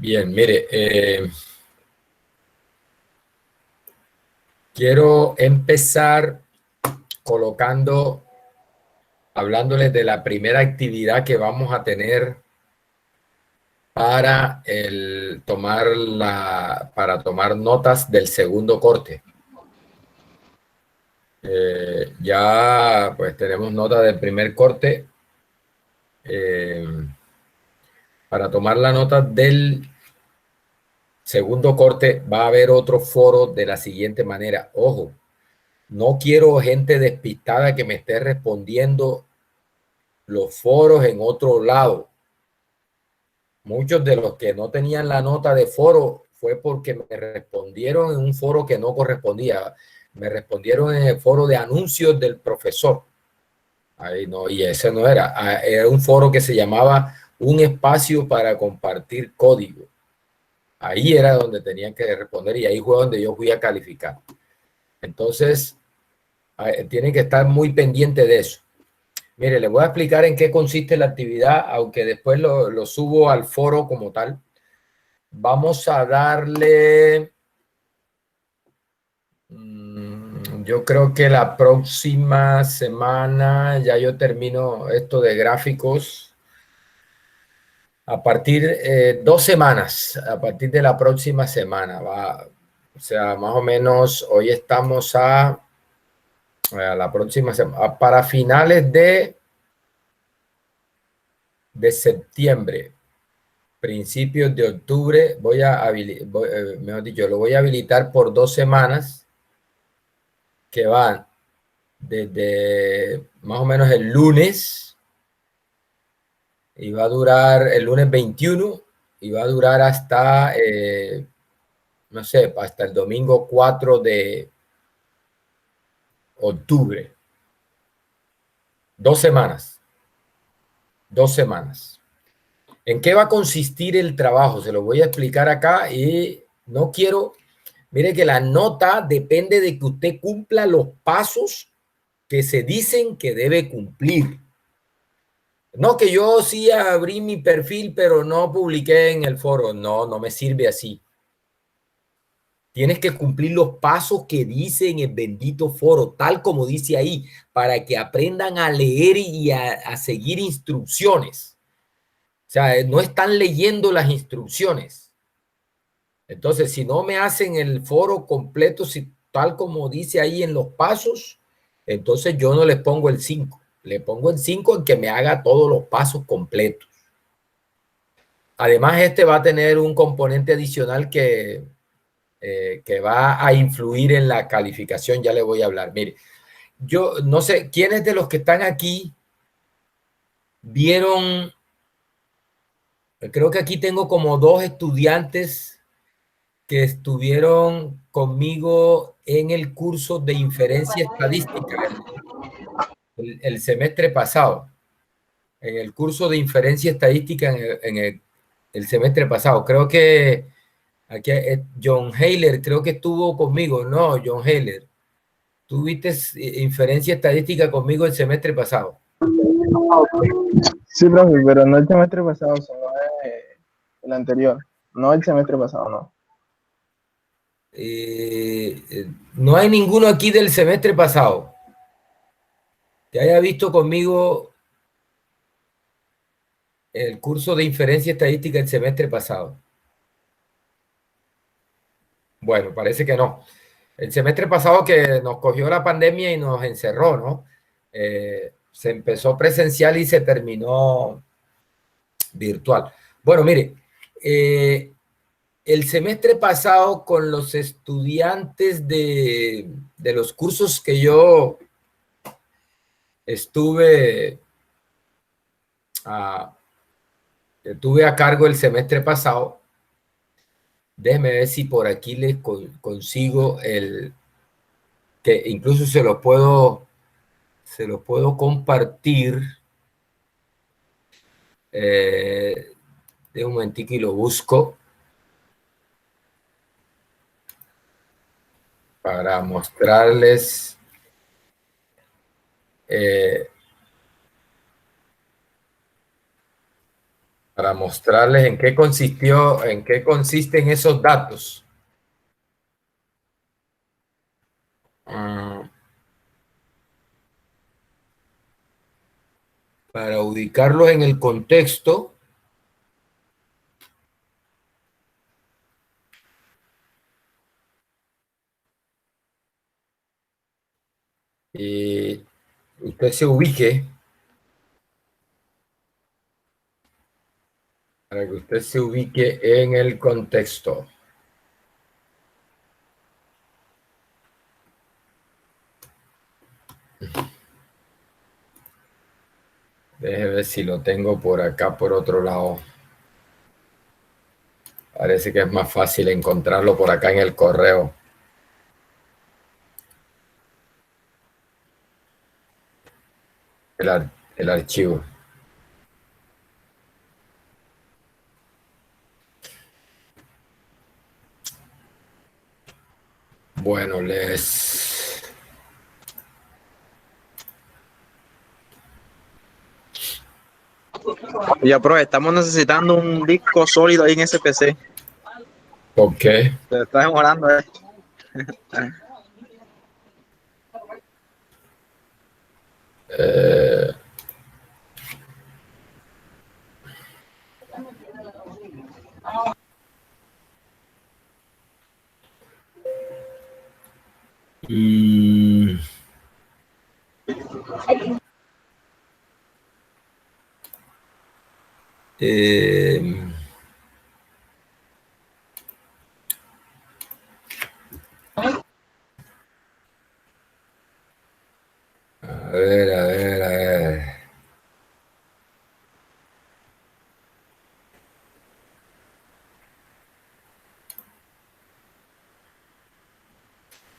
Bien, mire, quiero empezar hablándoles de la primera actividad que vamos a tener para para tomar notas del segundo corte. Ya pues tenemos notas del primer corte. Para tomar la nota del segundo corte va a haber otro foro de la siguiente manera. Ojo, no quiero gente despistada que me esté respondiendo los foros en otro lado. Muchos de los que no tenían la nota de foro fue porque me respondieron en un foro que no correspondía. Me respondieron en el foro de anuncios del profesor. Ahí no, y ese no era. Era un foro que se llamaba Un espacio para compartir código. Ahí era donde tenían que responder y ahí fue donde yo fui a calificar. Entonces, tienen que estar muy pendientes de eso. Mire, les voy a explicar en qué consiste la actividad, aunque después lo subo al foro como tal. Vamos a darle, yo creo que la próxima semana ya yo termino esto de gráficos. A partir 2 semanas, a partir de la próxima semana va, o sea, más o menos hoy estamos a la próxima semana, para finales de septiembre, principios de octubre, mejor dicho, lo voy a habilitar por 2 semanas que van desde más o menos el lunes y va a durar el lunes 21 y va a durar hasta, no sé, hasta el domingo 4 de octubre. 2 semanas. 2 semanas. ¿En qué va a consistir el trabajo? Se lo voy a explicar acá y no quiero... Mire que la nota depende de que usted cumpla los pasos que se dicen que debe cumplir. No que yo sí abrí mi perfil, pero no publiqué en el foro. No, no me sirve así. Tienes que cumplir los pasos que dice en el bendito foro, tal como dice ahí, para que aprendan a leer y a seguir instrucciones. O sea, no están leyendo las instrucciones. Entonces, si no me hacen el foro completo, tal como dice ahí en los pasos, entonces yo no les pongo el 5. Le pongo el 5 en que me haga todos los pasos completos. Además, este va a tener un componente adicional que va a influir en la calificación. Ya le voy a hablar. Mire, yo no sé, ¿quiénes de los que están aquí vieron? Creo que aquí tengo como 2 estudiantes que estuvieron conmigo en el curso de inferencia estadística el semestre pasado, en el curso de inferencia estadística el semestre pasado. Creo que aquí John Haler, creo que estuvo conmigo. No, John Haler, tuviste inferencia estadística conmigo el semestre pasado. Sí, profe, pero no el semestre pasado, sino el anterior. No el semestre pasado, no. No hay ninguno aquí del semestre pasado que haya visto conmigo el curso de inferencia estadística el semestre pasado. Bueno, parece que no. El semestre pasado que nos cogió la pandemia y nos encerró, ¿no? Se empezó presencial y se terminó virtual. Bueno, mire, el semestre pasado con los estudiantes de los cursos que yo estuve tuve a cargo el semestre pasado, déjeme ver si por aquí les consigo que incluso se lo puedo compartir. De un momentico y lo busco para mostrarles para mostrarles en qué consisten esos datos. Para ubicarlos en el contexto, y usted se ubique, para que usted se ubique en el contexto. Déjeme ver si lo tengo por acá, por otro lado. Parece que es más fácil encontrarlo por acá en el correo. El archivo. Bueno, Ya, profe, estamos necesitando un disco sólido ahí en ese PC. ¿Por qué? Se está demorando, A ver.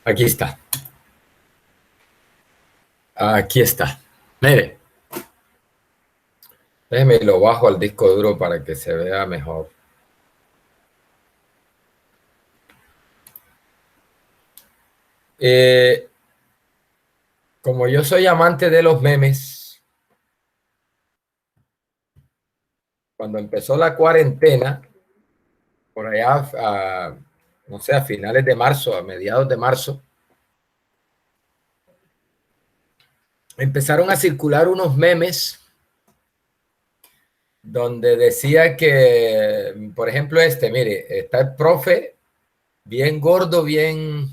Aquí está. Aquí está. Mire. Déjeme lo bajo al disco duro para que se vea mejor. Como yo soy amante de los memes, cuando empezó la cuarentena, por allá, no sé, a finales de marzo, a mediados de marzo, empezaron a circular unos memes donde decía que, por ejemplo, mire, está el profe bien gordo, bien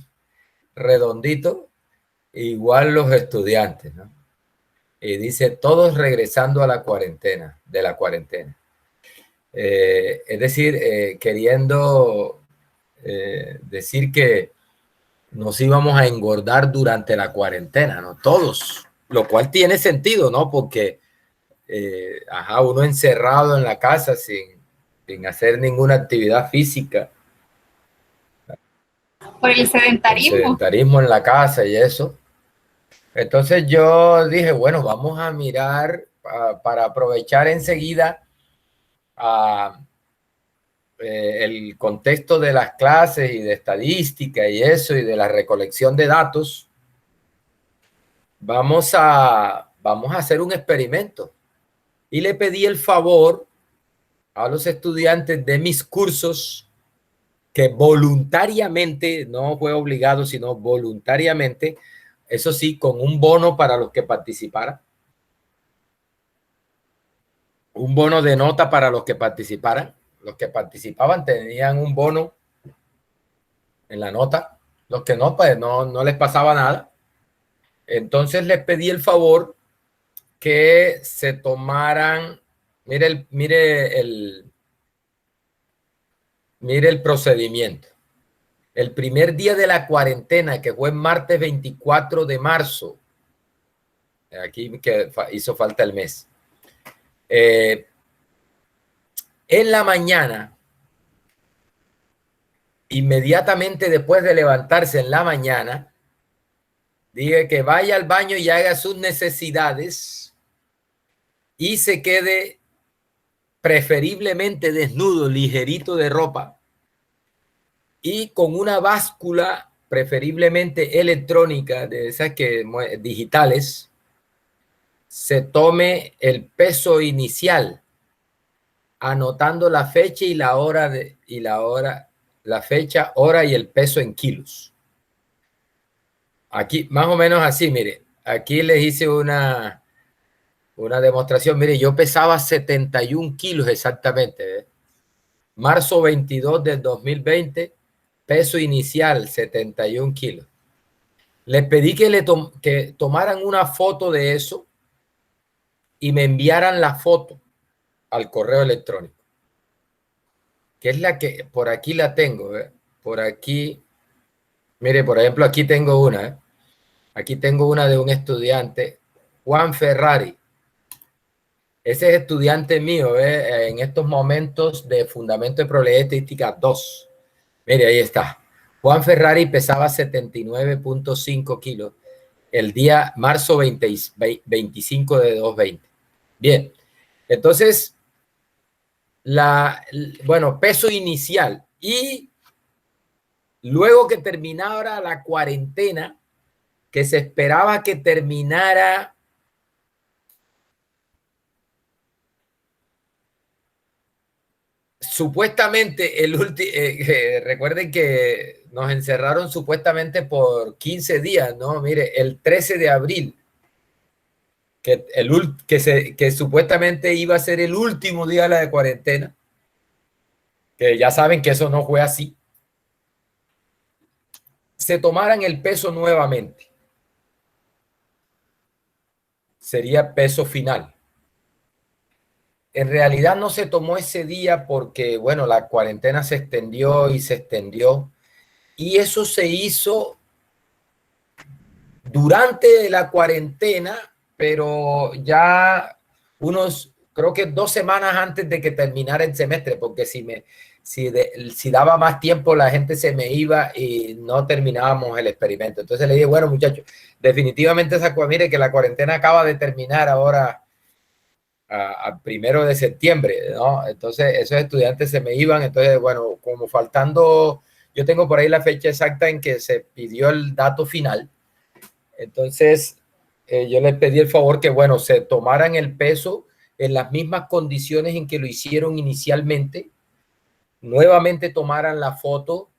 redondito, igual los estudiantes, ¿no? Y dice, todos regresando a la cuarentena, de la cuarentena. Es decir, queriendo decir que nos íbamos a engordar durante la cuarentena, ¿no? Todos, lo cual tiene sentido, ¿no? Porque, uno encerrado en la casa sin hacer ninguna actividad física. Por el sedentarismo. El sedentarismo en la casa y eso. Entonces yo dije, bueno, vamos a mirar para aprovechar enseguida el contexto de las clases y de estadística y eso, y de la recolección de datos. Vamos a hacer un experimento. Y le pedí el favor a los estudiantes de mis cursos que voluntariamente, no fue obligado, sino voluntariamente, eso sí, con un bono para los que participaran, un bono de nota para los que participaran. Los que participaban tenían un bono en la nota, los que no, pues no les pasaba nada. Entonces les pedí el favor que se tomaran, mire el procedimiento. El primer día de la cuarentena, que fue el martes 24 de marzo, aquí que hizo falta el mes, en la mañana, inmediatamente después de levantarse en la mañana, dije que vaya al baño y haga sus necesidades y se quede preferiblemente desnudo, ligerito de ropa, y con una báscula preferiblemente electrónica, de esas que digitales, se tome el peso inicial anotando la fecha y la hora la fecha, hora y el peso en kilos. Aquí, más o menos así, mire, aquí les hice una demostración. Mire, yo pesaba 71 kilos exactamente, ¿eh? Marzo 22 del 2020, peso inicial 71 kilos. Les pedí que tomaran una foto de eso y me enviaran la foto al correo electrónico, que es la que por aquí la tengo, ¿eh? Por aquí, mire, por ejemplo, aquí tengo una, ¿eh? Aquí tengo una de un estudiante, Juan Ferrari. Ese es estudiante mío, ¿eh? En estos momentos de Fundamento de Probabilidad Estadística 2. Mire, ahí está. Juan Ferrari pesaba 79.5 kilos el día marzo 25 de 2020. Bien, entonces, bueno, peso inicial. Y luego que terminara la cuarentena, que se esperaba que terminara supuestamente recuerden que nos encerraron supuestamente por 15 días, ¿no? Mire, el 13 de abril, que supuestamente iba a ser el último día de la cuarentena, que ya saben que eso no fue así, se tomaran el peso nuevamente. Sería peso final. En realidad no se tomó ese día porque, bueno, la cuarentena se extendió y se extendió. Y eso se hizo durante la cuarentena, pero ya creo que 2 semanas antes de que terminara el semestre, porque si daba más tiempo la gente se me iba y no terminábamos el experimento. Entonces le dije, bueno muchachos, definitivamente mire que la cuarentena acaba de terminar ahora al 1 de septiembre, ¿no? Entonces esos estudiantes se me iban, entonces bueno, como faltando, yo tengo por ahí la fecha exacta en que se pidió el dato final. Entonces, yo les pedí el favor que, bueno, se tomaran el peso en las mismas condiciones en que lo hicieron inicialmente, nuevamente tomaran la foto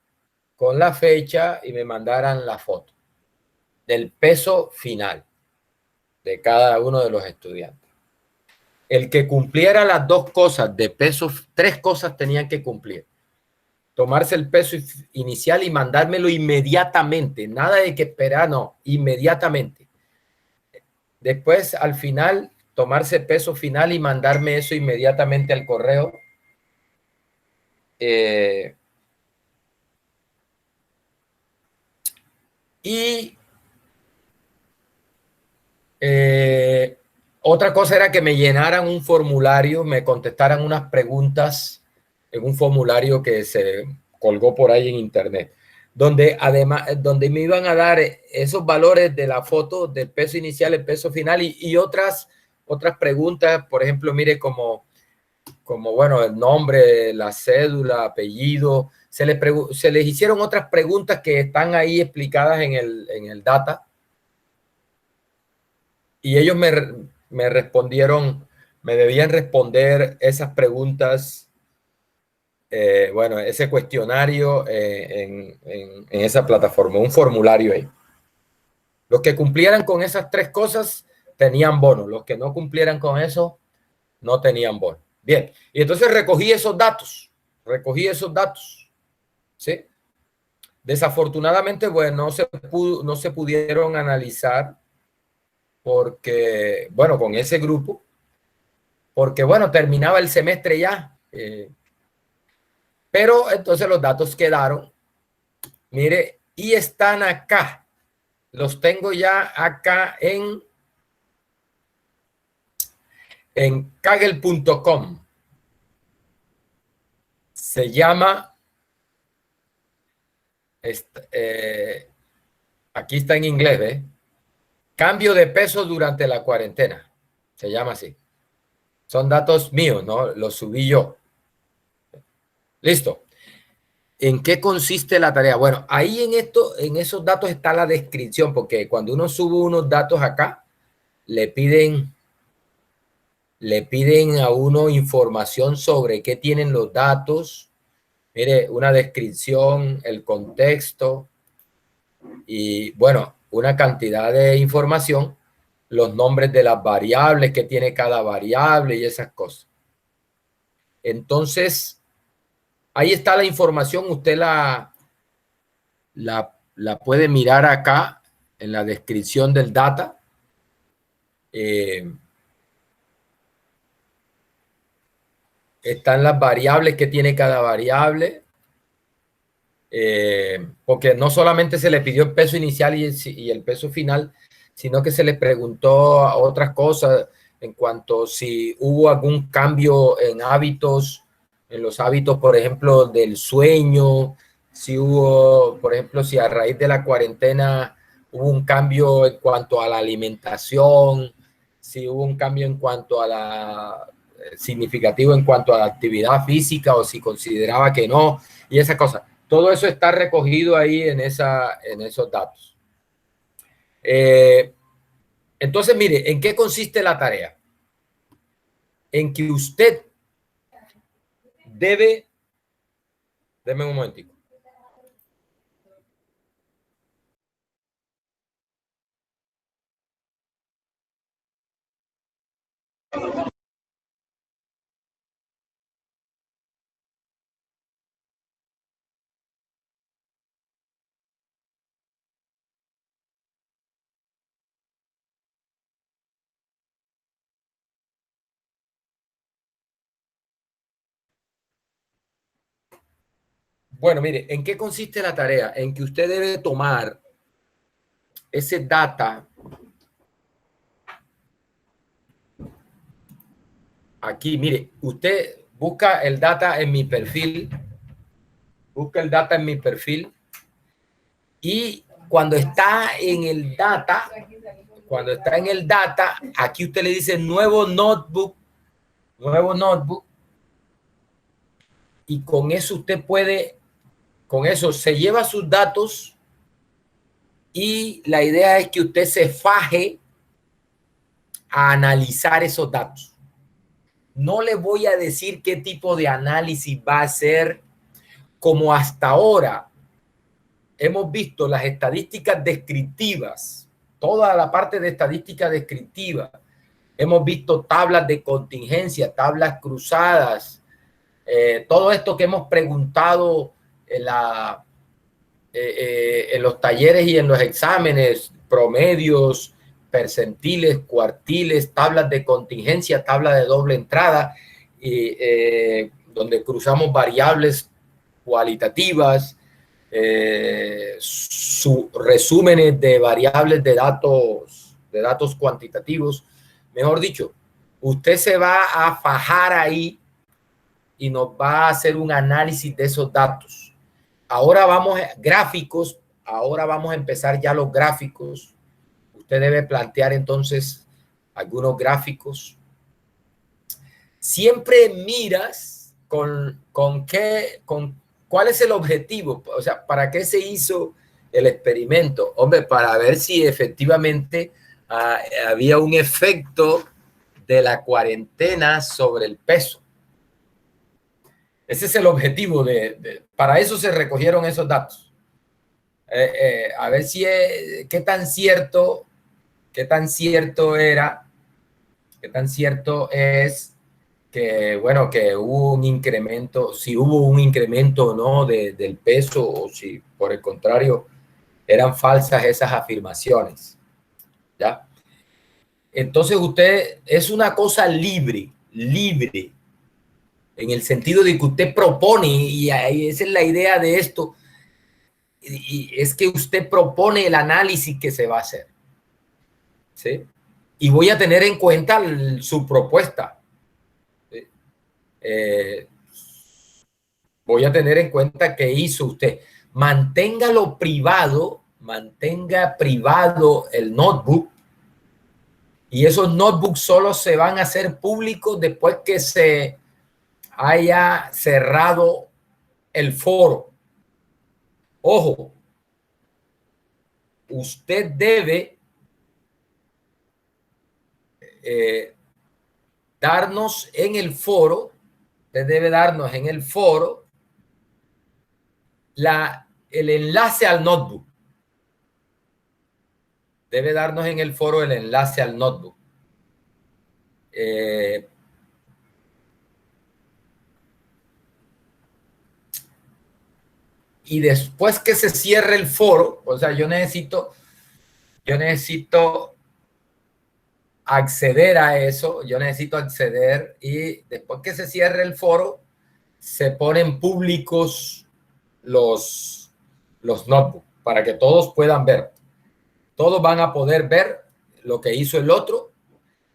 con la fecha y me mandaran la foto del peso final de cada uno de los estudiantes. El que cumpliera las 2 cosas de peso, 3 cosas tenían que cumplir. Tomarse el peso inicial y mandármelo inmediatamente, nada de que esperar, no, inmediatamente. Después, al final, tomarse peso final y mandarme eso inmediatamente al correo. Otra cosa era que me llenaran un formulario, me contestaran unas preguntas en un formulario que se colgó por ahí en internet, donde donde me iban a dar esos valores de la foto del peso inicial, el peso final y otras preguntas, por ejemplo, mire como bueno, el nombre, la cédula, apellido, se les hicieron otras preguntas que están ahí explicadas en el data y ellos me respondieron, me debían responder esas preguntas, bueno, ese cuestionario en esa plataforma, un formulario ahí. Los que cumplieran con esas 3 cosas tenían bono, los que no cumplieran con eso no tenían bono. Bien, y entonces recogí esos datos, ¿sí? Desafortunadamente, bueno, no se pudieron analizar porque, bueno, con ese grupo, porque, bueno, terminaba el semestre ya. Pero entonces los datos quedaron, mire, y están acá. Los tengo ya acá en Kaggle.com. Se llama, aquí está en inglés, ¿eh? Cambio de peso durante la cuarentena. Se llama así. Son datos míos, ¿no? Los subí yo. Listo. ¿En qué consiste la tarea? Bueno, ahí en esos datos está la descripción, porque cuando uno sube unos datos acá, le piden le piden a uno información sobre qué tienen los datos, mire, una descripción, el contexto y, bueno, una cantidad de información, los nombres de las variables que tiene cada variable y esas cosas. Entonces, ahí está la información, usted la puede mirar acá en la descripción del data. Están las variables que tiene cada variable, porque no solamente se le pidió el peso inicial y el peso final, sino que se le preguntó a otras cosas en cuanto si hubo algún cambio en hábitos, en los hábitos, por ejemplo, del sueño, si hubo, por ejemplo, si a raíz de la cuarentena hubo un cambio en cuanto a la alimentación, si hubo un cambio en cuanto a la significativo en cuanto a la actividad física o si consideraba que no, y esa cosa. Todo eso está recogido ahí en esos datos. Entonces, mire, ¿en qué consiste la tarea? En que usted debe, deme un momentico. Bueno, mire, ¿en qué consiste la tarea? En que usted debe tomar ese data aquí. Mire, usted busca el data en mi perfil, busca el data en mi perfil y cuando está en el data, aquí usted le dice nuevo notebook, y con eso usted puede, con eso se lleva sus datos y la idea es que usted se faje a analizar esos datos. No le voy a decir qué tipo de análisis va a hacer, como hasta ahora hemos visto las estadísticas descriptivas, toda la parte de estadística descriptiva. Hemos visto tablas de contingencia, tablas cruzadas, todo esto que hemos preguntado en los talleres y en los exámenes, promedios, percentiles, cuartiles, tablas de contingencia, tabla de doble entrada, donde cruzamos variables cualitativas, resúmenes de variables de datos cuantitativos. Mejor dicho, usted se va a fajar ahí y nos va a hacer un análisis de esos datos. Ahora vamos a gráficos, ahora vamos a empezar ya los gráficos. Usted debe plantear entonces algunos gráficos. Siempre miras con cuál es el objetivo, o sea, ¿para qué se hizo el experimento? Hombre, para ver si efectivamente había un efecto de la cuarentena sobre el peso. Ese es el objetivo para eso se recogieron esos datos. A ver si qué tan cierto es que, bueno, que hubo un incremento, si hubo un incremento o no del peso, o si por el contrario eran falsas esas afirmaciones. ¿Ya? Entonces usted es una cosa libre, en el sentido de que usted propone, y esa es la idea de esto, y es que usted propone el análisis que se va a hacer. ¿Sí? Y voy a tener en cuenta su propuesta. ¿Sí? Voy a tener en cuenta qué hizo usted. Mantenga privado el notebook, y esos notebooks solo se van a hacer públicos después que se haya cerrado el foro. Ojo, usted debe darnos en el foro, usted debe darnos en el foro el enlace al notebook. Debe darnos en el foro el enlace al notebook. Y después que se cierre el foro, o sea, yo necesito acceder a eso, yo necesito acceder, y después que se cierre el foro, se ponen públicos los notebooks para que todos puedan ver. Todos van a poder ver lo que hizo el otro,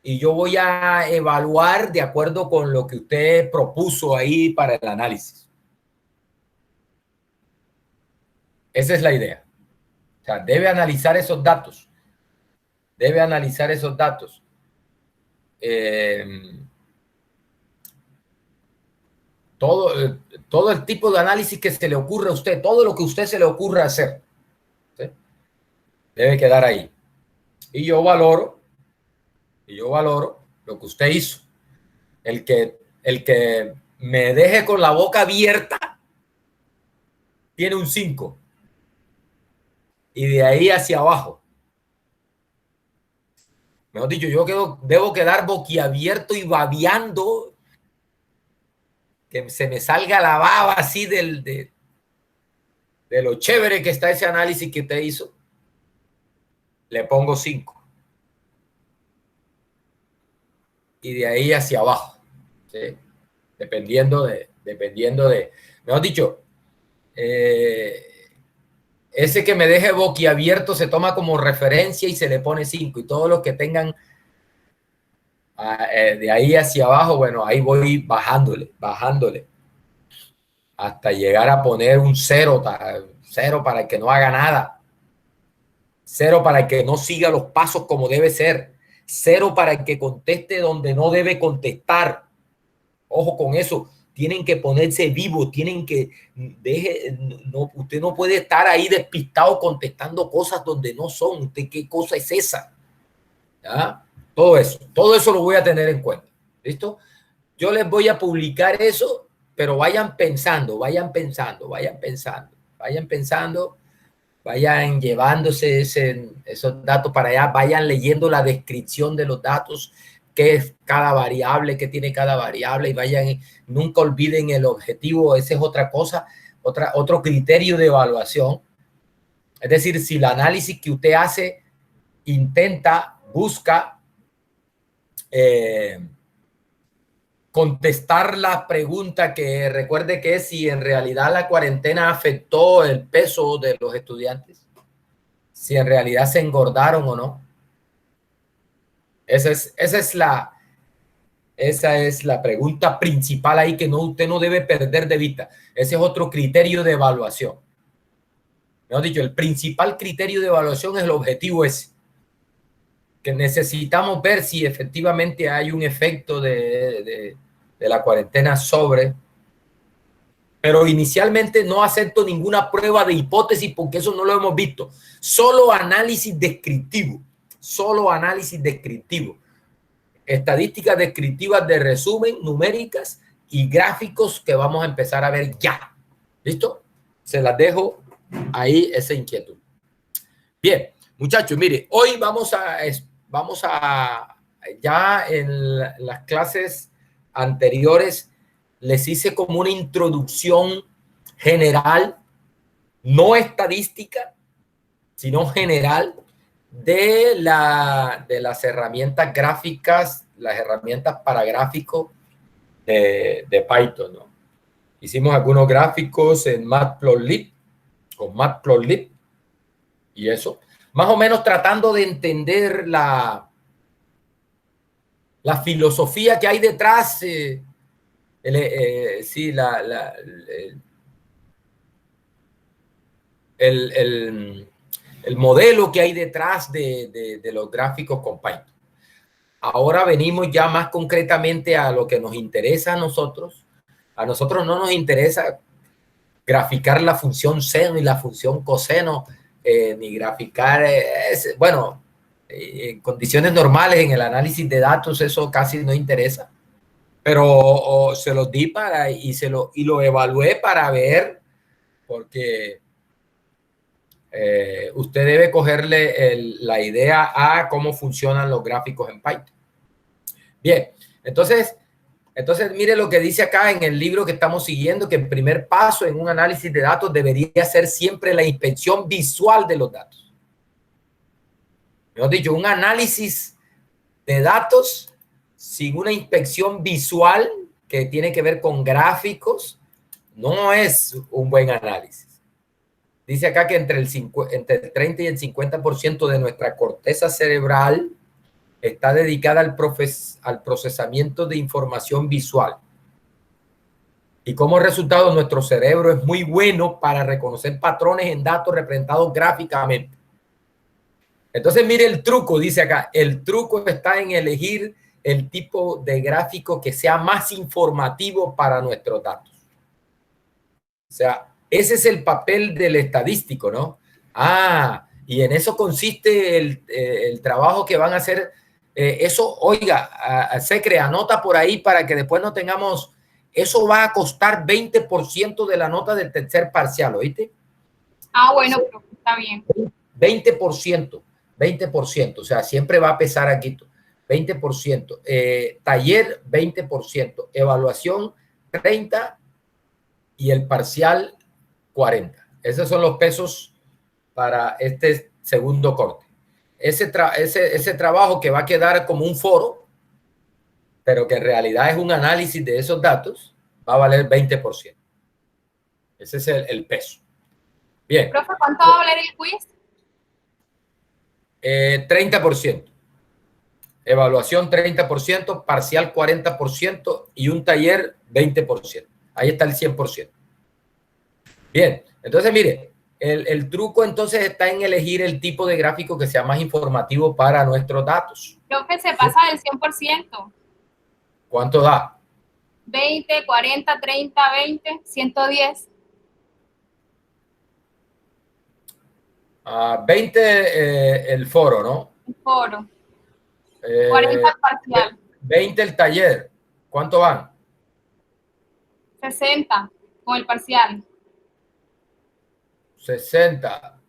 y yo voy a evaluar de acuerdo con lo que usted propuso ahí para el análisis. Esa es la idea. O sea, debe analizar esos datos. Debe analizar esos datos. Todo el tipo de análisis que se le ocurra a usted, todo lo que a usted se le ocurra hacer, ¿sí? Debe quedar ahí. Y yo valoro lo que usted hizo. El que me deje con la boca abierta tiene un 5. Y de ahí hacia abajo. Mejor dicho, debo quedar boquiabierto y babeando, que se me salga la baba así de lo chévere que está ese análisis que usted hizo. Le pongo 5. Y de ahí hacia abajo, ¿sí? Dependiendo de, mejor dicho, ese que me deje boquiabierto se toma como referencia y se le pone 5, y todos los que tengan de ahí hacia abajo, bueno, ahí voy bajándole hasta llegar a poner un 0 para el que no haga nada, 0 para el que no siga los pasos como debe ser, 0 para el que conteste donde no debe contestar. Ojo con eso. Tienen que ponerse vivos, usted no puede estar ahí despistado contestando cosas donde no son. ¿Usted qué cosa es esa? ¿Ya? Todo eso lo voy a tener en cuenta. ¿Listo? Yo les voy a publicar eso, pero vayan pensando, vayan llevándose esos datos para allá, vayan leyendo la descripción de los datos, qué es cada variable, qué tiene cada variable, y nunca olviden el objetivo. Esa es otra cosa, otro criterio de evaluación. Es decir, si el análisis que usted hace busca contestar la pregunta, que recuerde que es si en realidad la cuarentena afectó el peso de los estudiantes, si en realidad se engordaron o no. Esa es la pregunta principal ahí, que usted no debe perder de vista. Ese es otro criterio de evaluación. Mejor dicho, el principal criterio de evaluación es el objetivo ese, que necesitamos ver si efectivamente hay un efecto de la cuarentena sobre. Pero inicialmente no acepto ninguna prueba de hipótesis, porque eso no lo hemos visto. Solo análisis descriptivo. Estadísticas descriptivas de resumen, numéricas y gráficos que vamos a empezar a ver ya. ¿Listo? Se las dejo ahí, esa inquietud. Bien, muchachos, mire, hoy vamos a ya en las clases anteriores les hice como una introducción general, no estadística, sino general, de las herramientas gráficas, las herramientas para gráficos de Python, ¿no? Hicimos algunos gráficos en Matplotlib, con Matplotlib, y eso, más o menos tratando de entender la filosofía que hay detrás, el modelo que hay detrás de los gráficos con Python. Ahora venimos ya más concretamente a lo que nos interesa a nosotros. A nosotros no nos interesa graficar la función seno y la función coseno, ni graficar, bueno, En condiciones normales, en el análisis de datos, eso casi no interesa. Pero se los di y lo evalué para ver, porque usted debe cogerle la idea a cómo funcionan los gráficos en Python. Bien, entonces mire lo que dice acá en el libro que estamos siguiendo, que el primer paso en un análisis de datos debería ser siempre la inspección visual de los datos. Mejor dicho, un análisis de datos sin una inspección visual que tiene que ver con gráficos no es un buen análisis. Dice acá que entre el 30 y el 50% de nuestra corteza cerebral está dedicada al procesamiento de información visual. Y como resultado, nuestro cerebro es muy bueno para reconocer patrones en datos representados gráficamente. Entonces, mire el truco, dice acá. El truco está en elegir el tipo de gráfico que sea más informativo para nuestros datos. O sea, ese es el papel del estadístico, ¿no? Y en eso consiste el trabajo que van a hacer. Eso, oiga, Secre, anota por ahí para que después no tengamos. Eso va a costar 20% de la nota del tercer parcial, ¿oíste? Bueno, pero está bien. 20%, o sea, siempre va a pesar aquí 20%. Taller, 20%. Evaluación, 30%. Y el parcial, 40%. Esos son los pesos para este segundo corte. Ese trabajo que va a quedar como un foro, pero que en realidad es un análisis de esos datos, va a valer 20%. Ese es el peso. Bien. Profe, ¿cuánto va a valer el quiz? 30%. Evaluación 30%, parcial 40% y un taller 20%. Ahí está el 100%. Bien, entonces mire, el truco entonces está en elegir el tipo de gráfico que sea más informativo para nuestros datos. Profe, se pasa del 100%. ¿Cuánto da? 20, 40, 30, 20, 110. 20 el foro, ¿no? El foro. 40 el parcial. 20 el taller. ¿Cuánto van? 60 con el parcial. 60.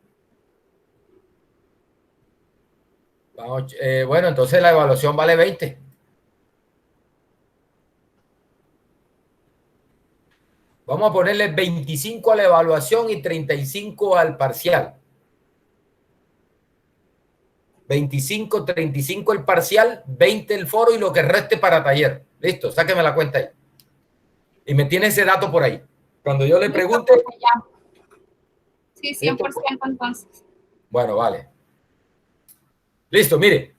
Bueno, entonces la evaluación vale 20. Vamos a ponerle 25 a la evaluación y 35 al parcial. 25, 35 el parcial, 20 el foro y lo que reste para taller. Listo, sáqueme la cuenta ahí. Y me tiene ese dato por ahí. Cuando yo le pregunte... Sí, 100% entonces. Bueno, vale. Listo, mire.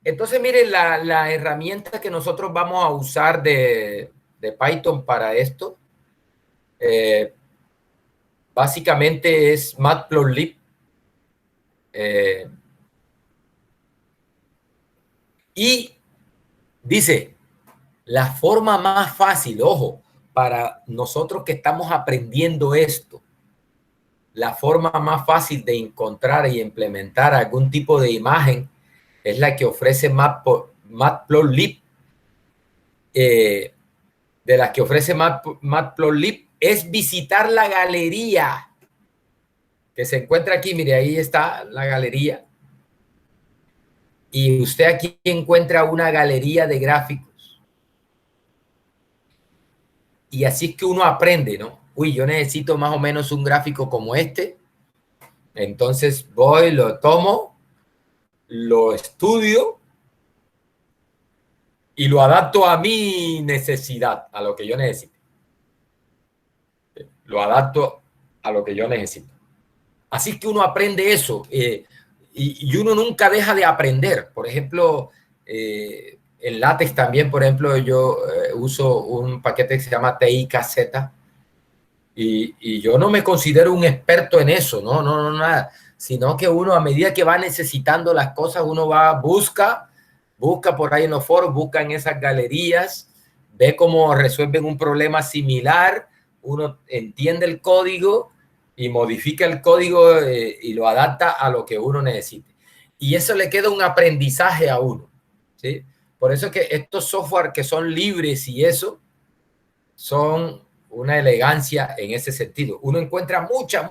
Entonces, mire, la herramienta que nosotros vamos a usar de Python para esto, básicamente es Matplotlib. Y dice, la forma más fácil, ojo, para nosotros que estamos aprendiendo esto, la forma más fácil de encontrar y implementar algún tipo de imagen es la que ofrece Matplotlib. De las que ofrece Matplotlib es visitar la galería que se encuentra aquí. Mire, ahí está la galería. Y usted aquí encuentra una galería de gráficos. Y así es que uno aprende, ¿no? Uy, yo necesito más o menos un gráfico como este. Entonces voy, lo tomo, lo estudio y lo adapto a mi necesidad, a lo que yo necesito. Lo adapto a lo que yo necesito. Así que uno aprende eso. Y uno nunca deja de aprender. Por ejemplo, en LaTeX también, por ejemplo, yo uso un paquete que se llama TIKZ y yo no me considero un experto en eso, no, nada, sino que uno a medida que va necesitando las cosas, uno busca por ahí en los foros, busca en esas galerías, ve cómo resuelven un problema similar, uno entiende el código y modifica el código y lo adapta a lo que uno necesite. Y eso le queda un aprendizaje a uno, ¿sí? Por eso es que estos software que son libres y eso son una elegancia en ese sentido. Uno encuentra mucha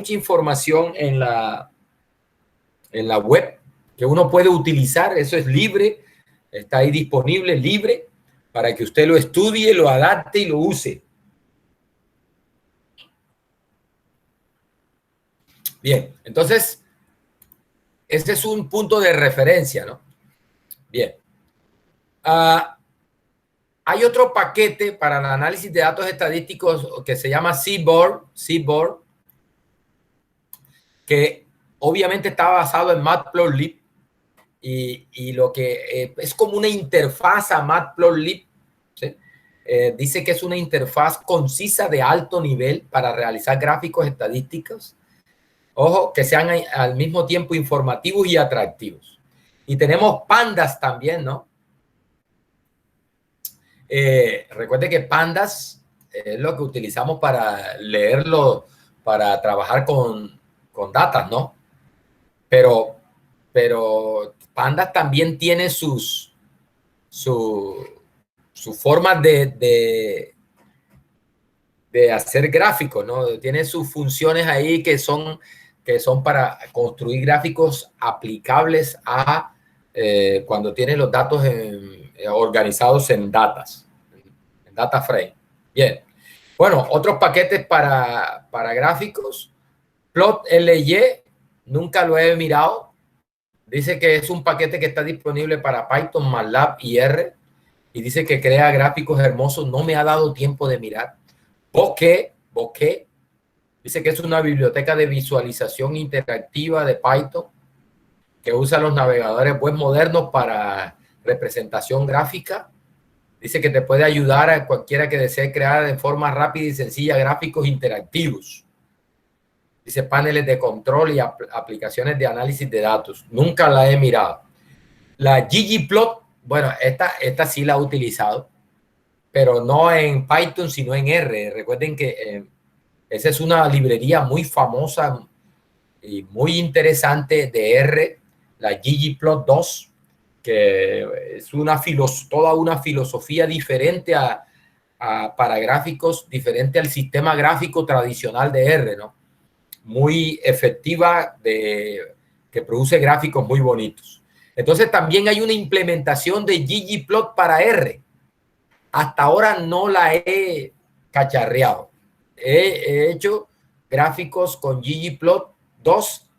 información en la web que uno puede utilizar. Eso es libre, está ahí disponible, libre, para que usted lo estudie, lo adapte y lo use. Bien, entonces, este es un punto de referencia, ¿no? Bien. Hay otro paquete para el análisis de datos estadísticos que se llama Seaborn, que obviamente está basado en Matplotlib y lo que es como una interfaz a Matplotlib, ¿sí? Dice que es una interfaz concisa de alto nivel para realizar gráficos estadísticos, ojo, que sean al mismo tiempo informativos y atractivos. Y tenemos Pandas también, ¿no? Recuerde que Pandas es lo que utilizamos para leerlo, para trabajar con datas, ¿no? Pero Pandas también tiene su forma de hacer gráficos, ¿no? Tiene sus funciones ahí que son para construir gráficos aplicables a cuando tiene los datos organizados en datas, en data frame. Bien. Bueno, otros paquetes para gráficos. Plotly, nunca lo he mirado. Dice que es un paquete que está disponible para Python, MATLAB y R. Y dice que crea gráficos hermosos. No me ha dado tiempo de mirar. Bokeh. Dice que es una biblioteca de visualización interactiva de Python que usa los navegadores web modernos para representación gráfica. Dice que te puede ayudar a cualquiera que desee crear de forma rápida y sencilla gráficos interactivos. Dice paneles de control y aplicaciones de análisis de datos. Nunca la he mirado. La ggplot, bueno, esta sí la he utilizado, pero no en Python, sino en R. Recuerden que esa es una librería muy famosa y muy interesante de R, la ggplot 2, que es toda una filosofía diferente para gráficos, diferente al sistema gráfico tradicional de R, ¿no? Muy efectiva, que produce gráficos muy bonitos. Entonces también hay una implementación de ggplot para R. Hasta ahora no la he cacharreado. He hecho gráficos con ggplot 2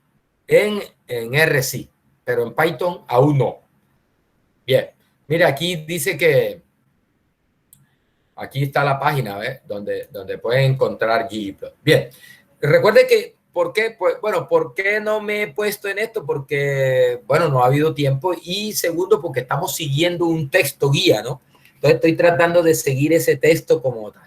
en R sí, pero en Python aún no. Bien, mira, aquí dice que aquí está la página, ¿ves? Donde pueden encontrar ggplot. Bien, recuerde que ¿por qué? Pues, bueno, ¿por qué no me he puesto en esto? Porque, bueno, no ha habido tiempo y segundo, porque estamos siguiendo un texto guía, ¿no? Entonces estoy tratando de seguir ese texto como tal.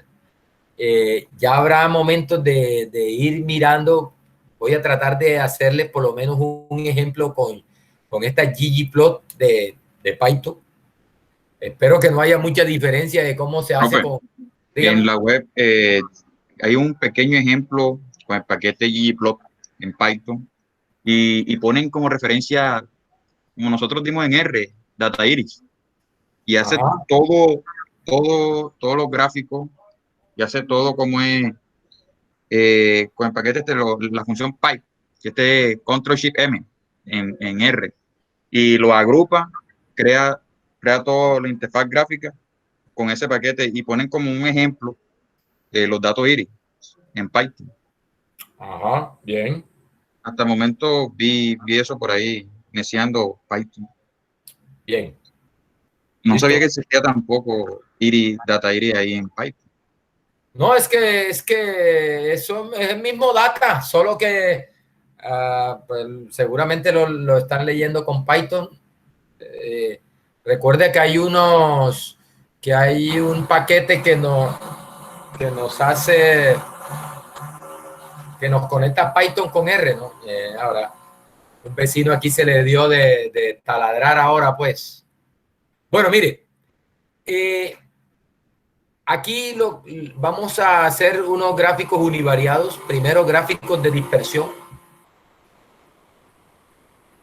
Ya habrá momentos de ir mirando. Voy a tratar de hacerles por lo menos un ejemplo con esta ggplot de Python. Espero que no haya mucha diferencia de cómo se hace con... En la web hay un pequeño ejemplo con el paquete ggplot en Python y ponen como referencia, como nosotros dimos en R, Data Iris, y hace todos los gráficos y hace todo como es con el paquete la función Py, que este Ctrl+Shift+M en R, y lo agrupa, crea toda la interfaz gráfica con ese paquete y ponen como un ejemplo de los datos iris en Python. Ajá, bien. Hasta el momento vi eso por ahí, iniciando Python. Bien. No ¿Listo? sabía que existía tampoco Data Iris ahí en Python. No, es que eso es el mismo data, solo que pues, seguramente lo están leyendo con Python. Recuerde que hay un paquete que nos hace, que nos conecta a Python con R, ¿no? Ahora, un vecino aquí se le dio de taladrar ahora, pues. Bueno, mire, aquí vamos a hacer unos gráficos univariados. Primero, gráficos de dispersión.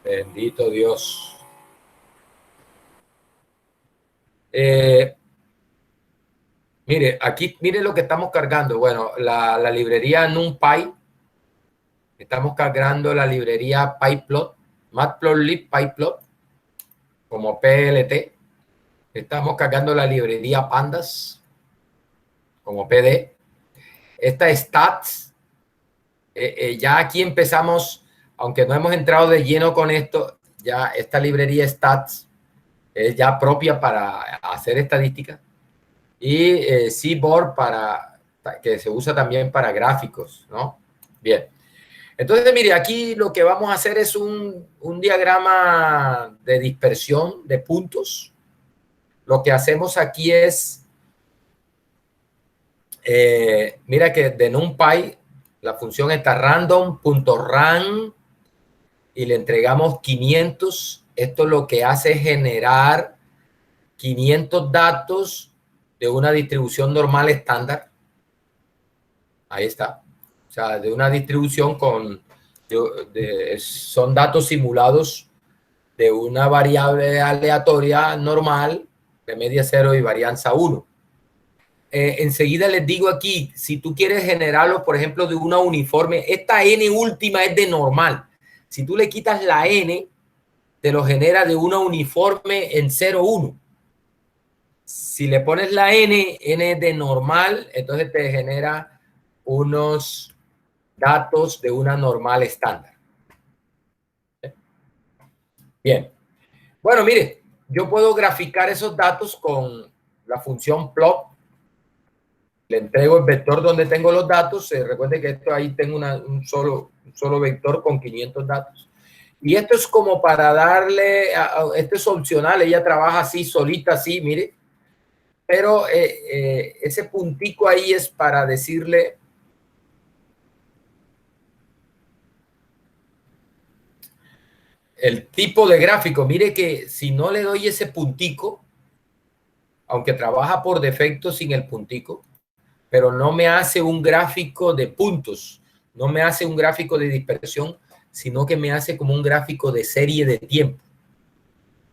Bendito Dios. Mire, aquí, mire lo que estamos cargando. Bueno, la librería NumPy. Estamos cargando la librería PyPlot, Matplotlib PyPlot, como PLT. Estamos cargando la librería Pandas, como PD. Esta Stats, ya aquí empezamos, aunque no hemos entrado de lleno con esto, ya esta librería Stats es ya propia para hacer estadística. Y Seaborn que se usa también para gráficos, ¿no? Bien. Entonces, mire, aquí lo que vamos a hacer es un diagrama de dispersión de puntos. Lo que hacemos aquí es, mira que de NumPy, la función está random.run y le entregamos 500. Esto lo que hace es generar 500 datos de una distribución normal estándar. Ahí está. O sea, de una distribución son datos simulados de una variable aleatoria normal de media 0 y varianza 1. Enseguida les digo aquí, si tú quieres generarlo, por ejemplo, de una uniforme, esta n última es de normal. Si tú le quitas la n, te lo genera de una uniforme en 0, 1. Si le pones la n de normal, entonces te genera unos datos de una normal estándar. Bien. Bueno, mire, yo puedo graficar esos datos con la función plot. Le entrego el vector donde tengo los datos. Recuerde que esto ahí tengo un solo vector con 500 datos. Y esto es como para darle, esto es opcional, ella trabaja así, solita, así, mire. Pero ese puntico ahí es para decirle el tipo de gráfico. Mire que si no le doy ese puntico, aunque trabaja por defecto sin el puntico, pero no me hace un gráfico de puntos, no me hace un gráfico de dispersión, sino que me hace como un gráfico de serie de tiempo.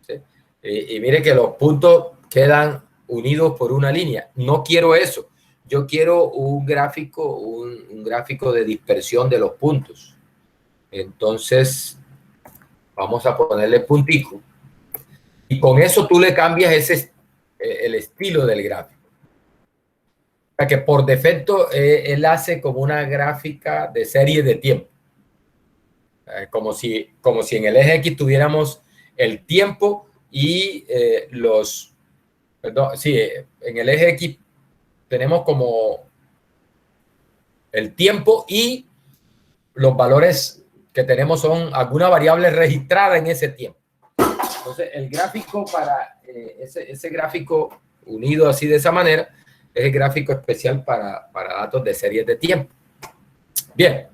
¿Sí? Y mire que los puntos quedan unidos por una línea. No quiero eso. Yo quiero un gráfico, un gráfico de dispersión de los puntos. Entonces, vamos a ponerle puntico. Y con eso tú le cambias el estilo del gráfico. O sea que por defecto él hace como una gráfica de serie de tiempo. Como si en el eje X tuviéramos el tiempo y en el eje X tenemos como el tiempo y los valores que tenemos son alguna variable registrada en ese tiempo. Entonces, el gráfico para ese gráfico unido así de esa manera es el gráfico especial para datos de series de tiempo. Bien.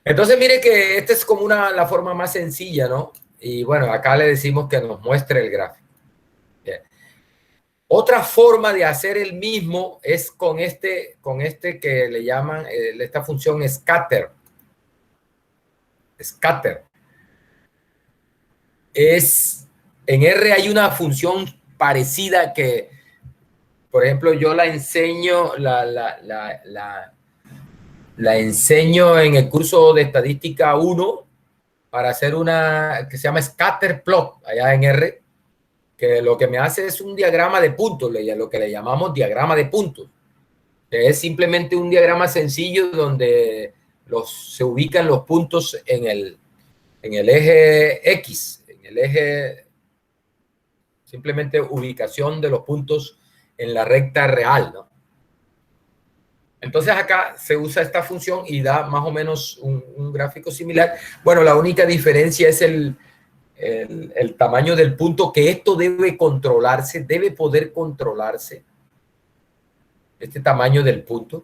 Entonces, mire que esta es como la forma más sencilla, ¿no? Y bueno, acá le decimos que nos muestre el gráfico. Bien. Otra forma de hacer el mismo es con este que le llaman, esta función scatter. Scatter. En R hay una función parecida que, por ejemplo, yo la enseño, la enseño en el curso de estadística 1 para hacer una que se llama scatter plot allá en R, que lo que me hace es un diagrama de puntos, lo que le llamamos diagrama de puntos, que es simplemente un diagrama sencillo donde se ubican los puntos en el eje X, en el eje, simplemente ubicación de los puntos en la recta real, ¿no? Entonces acá se usa esta función y da más o menos un gráfico similar. Bueno, la única diferencia es el tamaño del punto, que esto debe controlarse, debe poder controlarse. Este tamaño del punto.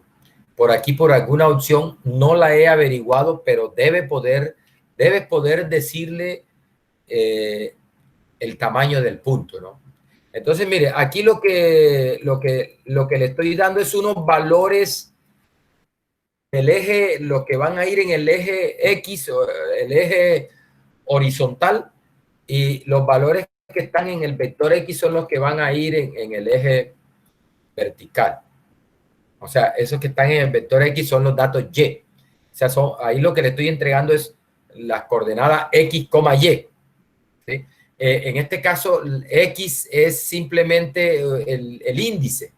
Por aquí, por alguna opción, no la he averiguado, pero debes poder decirle el tamaño del punto, ¿no? Entonces, mire, aquí lo que le estoy dando es unos valores del eje, los que van a ir en el eje X, o el eje horizontal, y los valores que están en el vector X son los que van a ir en el eje vertical. O sea, esos que están en el vector X son los datos Y. O sea, ahí lo que le estoy entregando es las coordenadas X, Y. ¿Sí? En este caso, X es simplemente el índice.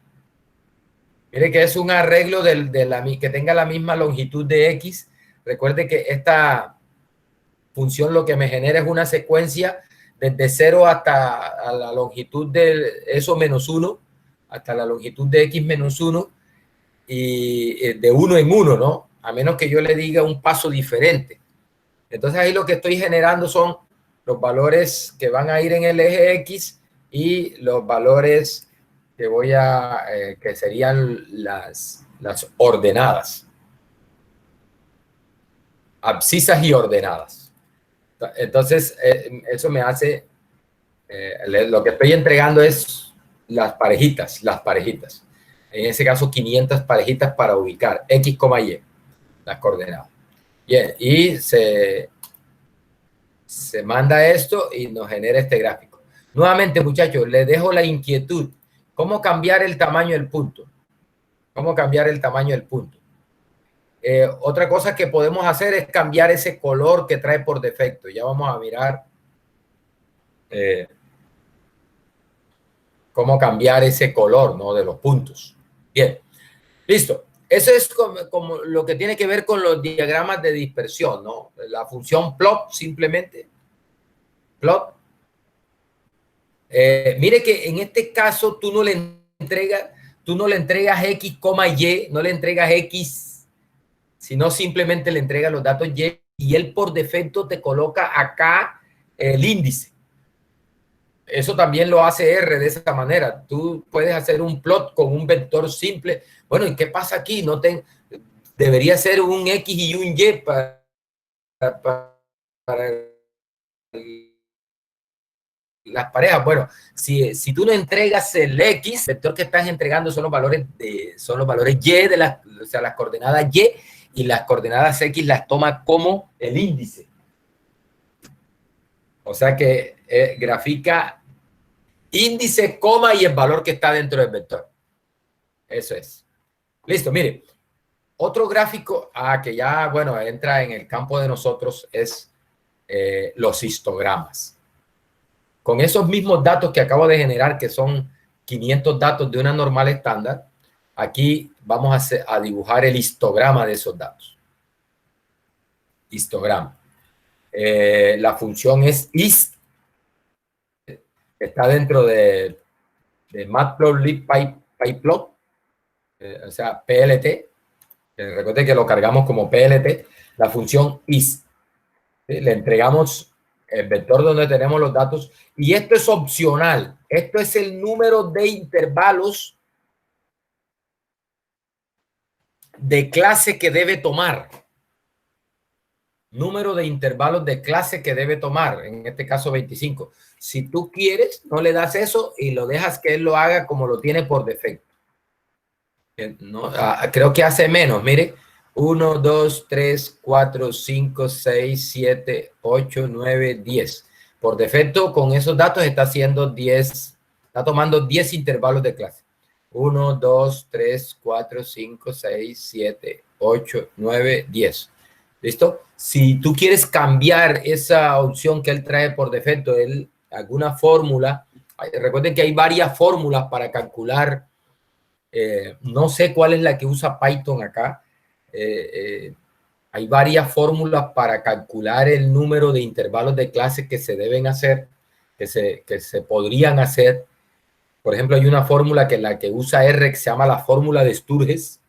Mire que es un arreglo que tenga la misma longitud de X. Recuerde que esta función lo que me genera es una secuencia desde 0 hasta a la longitud de eso menos 1, hasta la longitud de X menos 1, y de 1 en 1, ¿no? A menos que yo le diga un paso diferente. Entonces ahí lo que estoy generando son los valores que van a ir en el eje X y los valores que que serían las ordenadas. Abscisas y ordenadas. Entonces, eso me hace, lo que estoy entregando es las parejitas. En ese caso, 500 parejitas para ubicar X, Y, las coordenadas. Bien, y se manda esto y nos genera este gráfico. Nuevamente, muchachos, les dejo la inquietud. ¿Cómo cambiar el tamaño del punto? ¿Cómo cambiar el tamaño del punto? Otra cosa que podemos hacer es cambiar ese color que trae por defecto. Ya vamos a mirar cómo cambiar ese color, ¿no? De los puntos. Bien, listo. Eso es como lo que tiene que ver con los diagramas de dispersión, ¿no? La función plot, simplemente. Plot. Mire que en este caso tú no le entregas X, Y, no le entregas X, sino simplemente le entregas los datos Y él por defecto te coloca acá el índice. Eso también lo hace R de esa manera. Tú puedes hacer un plot con un vector simple. Bueno, ¿y qué pasa aquí? Debería ser un X y un Y para las parejas. Bueno, si tú no entregas el X, el vector que estás entregando son los valores Y o sea, las coordenadas y las coordenadas X las toma como el índice. O sea que grafica índice, coma y el valor que está dentro del vector. Eso es. Listo, mire. Otro gráfico que ya, bueno, entra en el campo de nosotros es los histogramas. Con esos mismos datos que acabo de generar, que son 500 datos de una normal estándar, aquí vamos a dibujar el histograma de esos datos. Histograma. La función es hist, está dentro de matplotlib pyplot, o sea, PLT. Recuerde que lo cargamos como PLT. La función is. ¿Sí? Le entregamos el vector donde tenemos los datos. Y esto es opcional. Esto es el número de intervalos de clase que debe tomar. Número de intervalos de clase que debe tomar. En este caso, 25. Si tú quieres, no le das eso y lo dejas que él lo haga como lo tiene por defecto. No, creo que hace menos, mire, 1, 2, 3, 4, 5, 6, 7, 8, 9, 10. Por defecto, con esos datos está haciendo 10, está tomando 10 intervalos de clase. 1, 2, 3, 4, 5, 6, 7, 8, 9, 10. ¿Listo? Si tú quieres cambiar esa opción que él trae por defecto, alguna fórmula, recuerden que hay varias fórmulas para calcular. No sé cuál es la que usa Python acá. Hay varias fórmulas para calcular el número de intervalos de clase que se deben hacer, que se podrían hacer. Por ejemplo, hay una fórmula que la que usa R que se llama la fórmula de Sturges.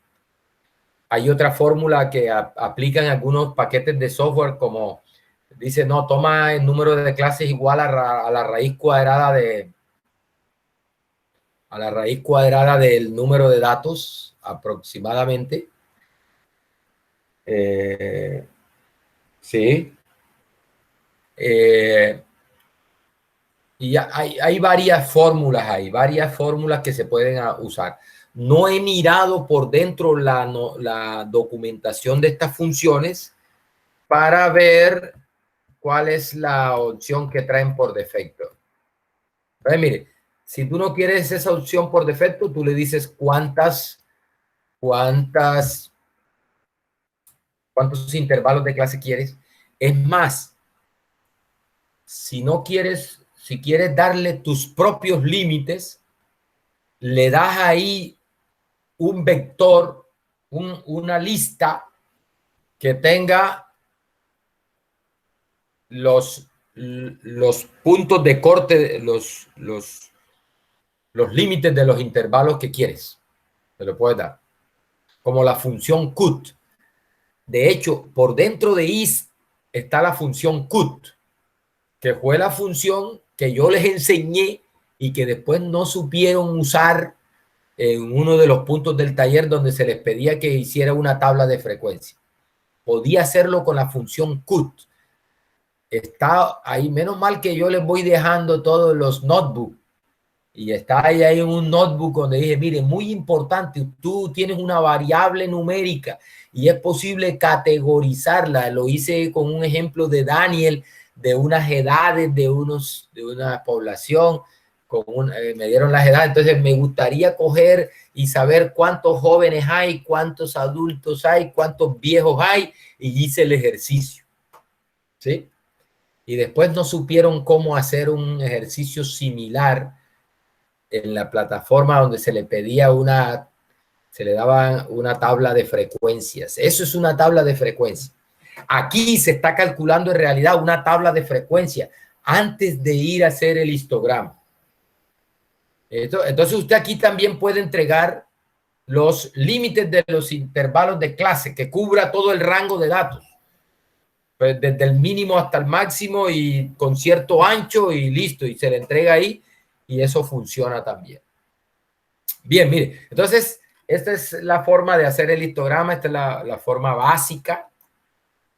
Hay otra fórmula que aplican algunos paquetes de software como dice, no, toma el número de clases igual a la raíz cuadrada del número de datos aproximadamente. Sí. Y hay varias fórmulas que se pueden usar. No he mirado por dentro la documentación de estas funciones para ver cuál es la opción que traen por defecto. Entonces, mire, si tú no quieres esa opción por defecto, tú le dices cuántos intervalos de clase quieres. Es más, si quieres darle tus propios límites, le das ahí un vector, una lista que tenga los puntos de corte, los límites de los intervalos que quieres. Te lo puedes dar. Como la función cut. De hecho, por dentro de is está la función cut, que fue la función que yo les enseñé y que después no supieron usar en uno de los puntos del taller donde se les pedía que hiciera una tabla de frecuencia. Podía hacerlo con la función cut. Está ahí, menos mal que yo les voy dejando todos los notebooks. Y está ahí en un notebook donde dije, mire, muy importante, tú tienes una variable numérica y es posible categorizarla. Lo hice con un ejemplo de Daniel, de unas edades, de una población, me dieron las edades. Entonces me gustaría coger y saber cuántos jóvenes hay, cuántos adultos hay, cuántos viejos hay, y hice el ejercicio. ¿Sí? Y después no supieron cómo hacer un ejercicio similar en la plataforma donde se le pedía se le daba una tabla de frecuencias. Eso es una tabla de frecuencias. Aquí se está calculando en realidad una tabla de frecuencia antes de ir a hacer el histograma. Entonces usted aquí también puede entregar los límites de los intervalos de clase que cubra todo el rango de datos. Pues desde el mínimo hasta el máximo y con cierto ancho y listo. Y se le entrega ahí y eso funciona también. Bien, mire. Entonces, esta es la forma de hacer el histograma. Esta es la forma básica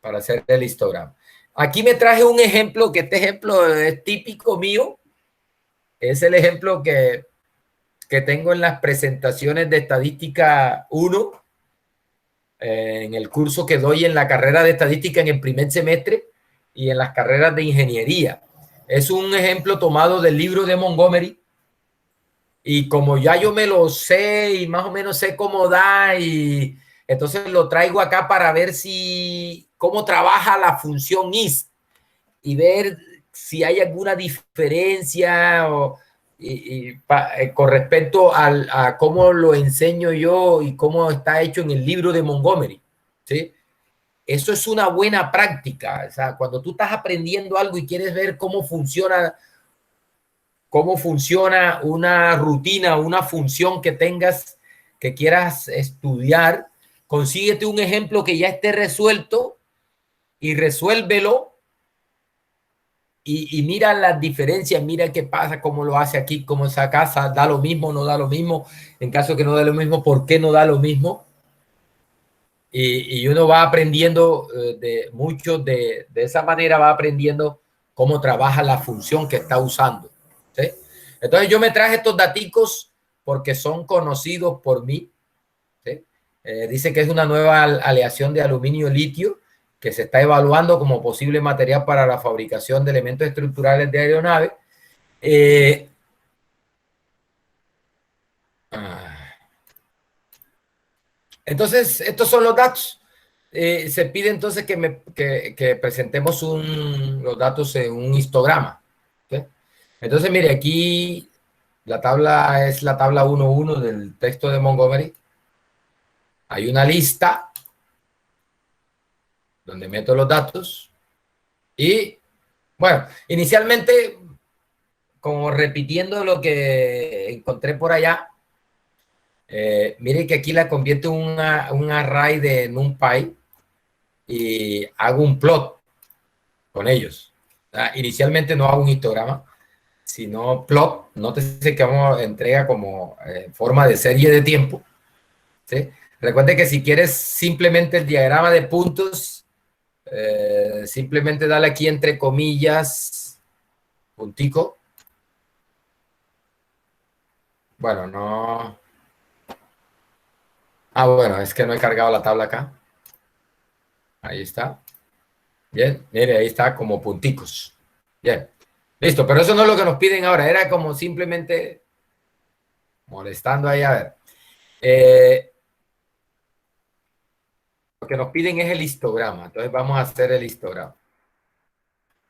para hacer el histograma. Aquí me traje un ejemplo, que este ejemplo es típico mío. Es el ejemplo que tengo en las presentaciones de estadística 1, en el curso que doy en la carrera de estadística en el primer semestre y en las carreras de ingeniería. Es un ejemplo tomado del libro de Montgomery y como ya yo me lo sé y más o menos sé cómo da, y entonces lo traigo acá para ver cómo trabaja la función is y ver si hay alguna diferencia con respecto a cómo lo enseño yo y cómo está hecho en el libro de Montgomery. ¿Sí? Eso es una buena práctica. O sea, cuando tú estás aprendiendo algo y quieres ver cómo funciona una rutina, una función que tengas, que quieras estudiar, consíguete un ejemplo que ya esté resuelto y resuélvelo. Y mira las diferencias, mira qué pasa, cómo lo hace aquí, cómo esa casa da lo mismo, no da lo mismo. En caso que no da lo mismo, ¿por qué no da lo mismo? Y uno va aprendiendo de esa manera, va aprendiendo cómo trabaja la función que está usando. ¿Sí? Entonces yo me traje estos daticos porque son conocidos por mí. ¿Sí? Dice que es una nueva aleación de aluminio-litio que se está evaluando como posible material para la fabricación de elementos estructurales de aeronaves. Entonces, estos son los datos. Se pide entonces que presentemos los datos en un histograma. ¿Sí? Entonces, mire, aquí la tabla es la tabla 1.1 del texto de Montgomery. Hay una lista donde meto los datos y, bueno, inicialmente, como repitiendo lo que encontré por allá, mire que aquí la convierto en un array de NumPy y hago un plot con ellos. Inicialmente no hago un histograma, sino plot. Nótese que vamos entrega como forma de serie de tiempo. ¿Sí? Recuerde que si quieres simplemente el diagrama de puntos, simplemente dale aquí entre comillas, puntico, Bueno, no. Ah, bueno, es que no he cargado la tabla acá. Ahí está. Bien, mire, ahí está como punticos. Bien, listo, pero eso no es lo que nos piden ahora, era como simplemente molestando ahí, a ver. Lo que nos piden es el histograma, entonces vamos a hacer el histograma.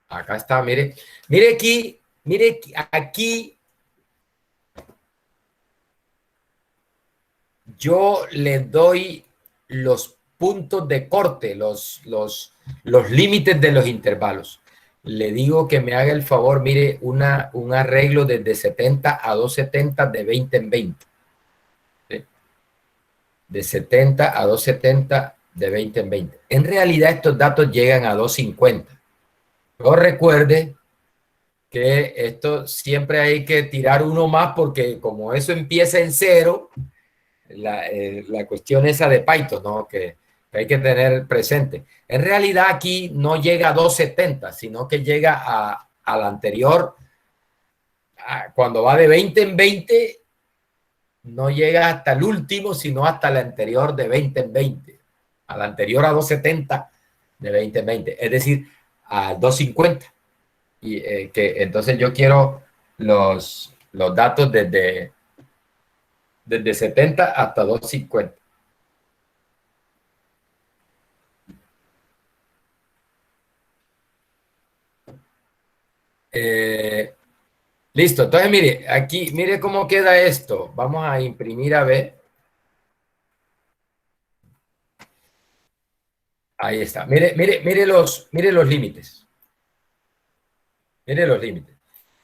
Acá está, mire, mire aquí, yo le doy los puntos de corte, los límites de los intervalos. Le digo que me haga el favor, mire, un arreglo desde 70 a 270 de 20 en 20. ¿Sí? De 70 a 270 de 20 en 20. En realidad estos datos llegan a 250. Pero recuerde que esto siempre hay que tirar uno más porque como eso empieza en cero, la cuestión esa de Python, ¿no? Que hay que tener presente. En realidad aquí no llega a 270, sino que llega al anterior. Cuando va de 20 en 20, no llega hasta el último, sino hasta el anterior de 20 en 20. Al anterior a 270 de 20 en 20. Es decir, a 250. Y que entonces yo quiero los datos desde 70 hasta 250. Listo, entonces mire, aquí, mire cómo queda esto. Vamos a imprimir a ver. Ahí está. Mire los límites. Mire los límites.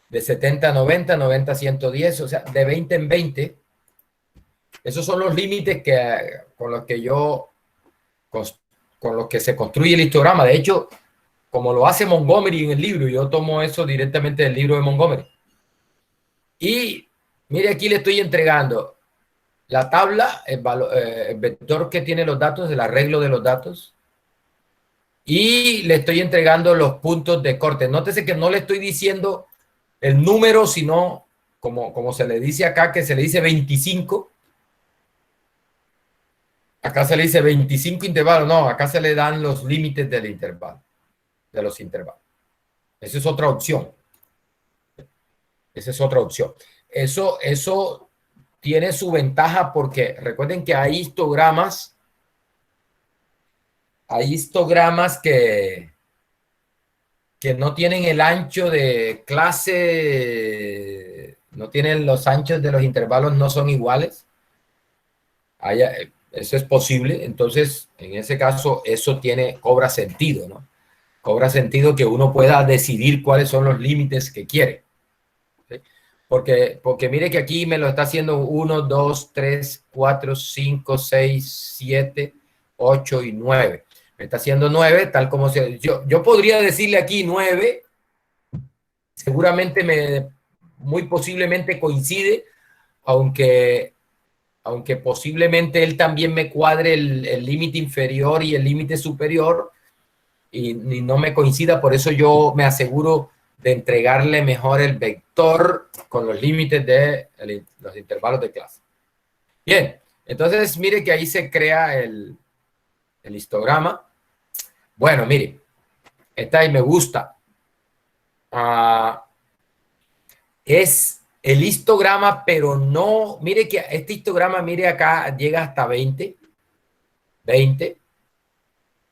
De 70 a 90, 90 a 110, o sea, de 20 en 20. Esos son los límites con los que se construye el histograma. De hecho, como lo hace Montgomery en el libro, yo tomo eso directamente del libro de Montgomery. Y mire, aquí le estoy entregando la tabla, el vector que tiene los datos, el arreglo de los datos. Y le estoy entregando los puntos de corte. Nótese que no le estoy diciendo el número, sino como se le dice acá, que se le dice 25. Acá se le dice 25 intervalos. No, acá se le dan los límites del intervalo, de los intervalos. Esa es otra opción. Esa es otra opción. Eso tiene su ventaja porque recuerden que hay histogramas que no tienen el ancho de clase, no tienen los anchos de los intervalos, no son iguales. Eso es posible. Entonces, en ese caso, eso cobra sentido, ¿no? Cobra sentido que uno pueda decidir cuáles son los límites que quiere. ¿Sí? Porque mire que aquí me lo está haciendo 1, 2, 3, 4, 5, 6, 7, 8 y 9. Me está haciendo 9, tal como yo podría decirle aquí 9, seguramente muy posiblemente coincide, aunque posiblemente él también me cuadre el límite inferior y el límite superior y no me coincida, por eso yo me aseguro de entregarle mejor el vector con los límites de los intervalos de clase. Bien, entonces mire que ahí se crea el histograma. Bueno, mire, esta ahí me gusta. Es el histograma, pero no, mire que este histograma, mire acá, llega hasta 20.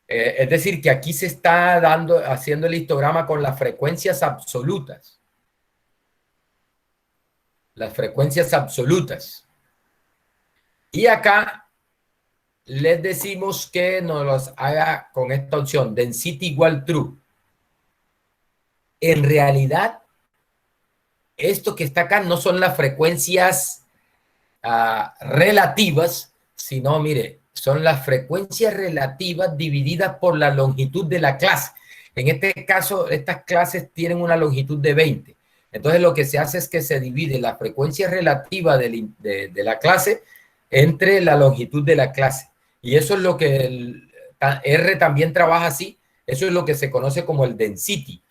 Es decir, que aquí se está haciendo el histograma con las frecuencias absolutas. Las frecuencias absolutas. Y acá les decimos que nos los haga con esta opción, density igual true. En realidad, esto que está acá no son las frecuencias relativas, sino, mire, son las frecuencias relativas divididas por la longitud de la clase. En este caso, estas clases tienen una longitud de 20. Entonces, lo que se hace es que se divide la frecuencia relativa de la clase entre la longitud de la clase. Y eso es lo que R también trabaja así. Eso es lo que se conoce como el density.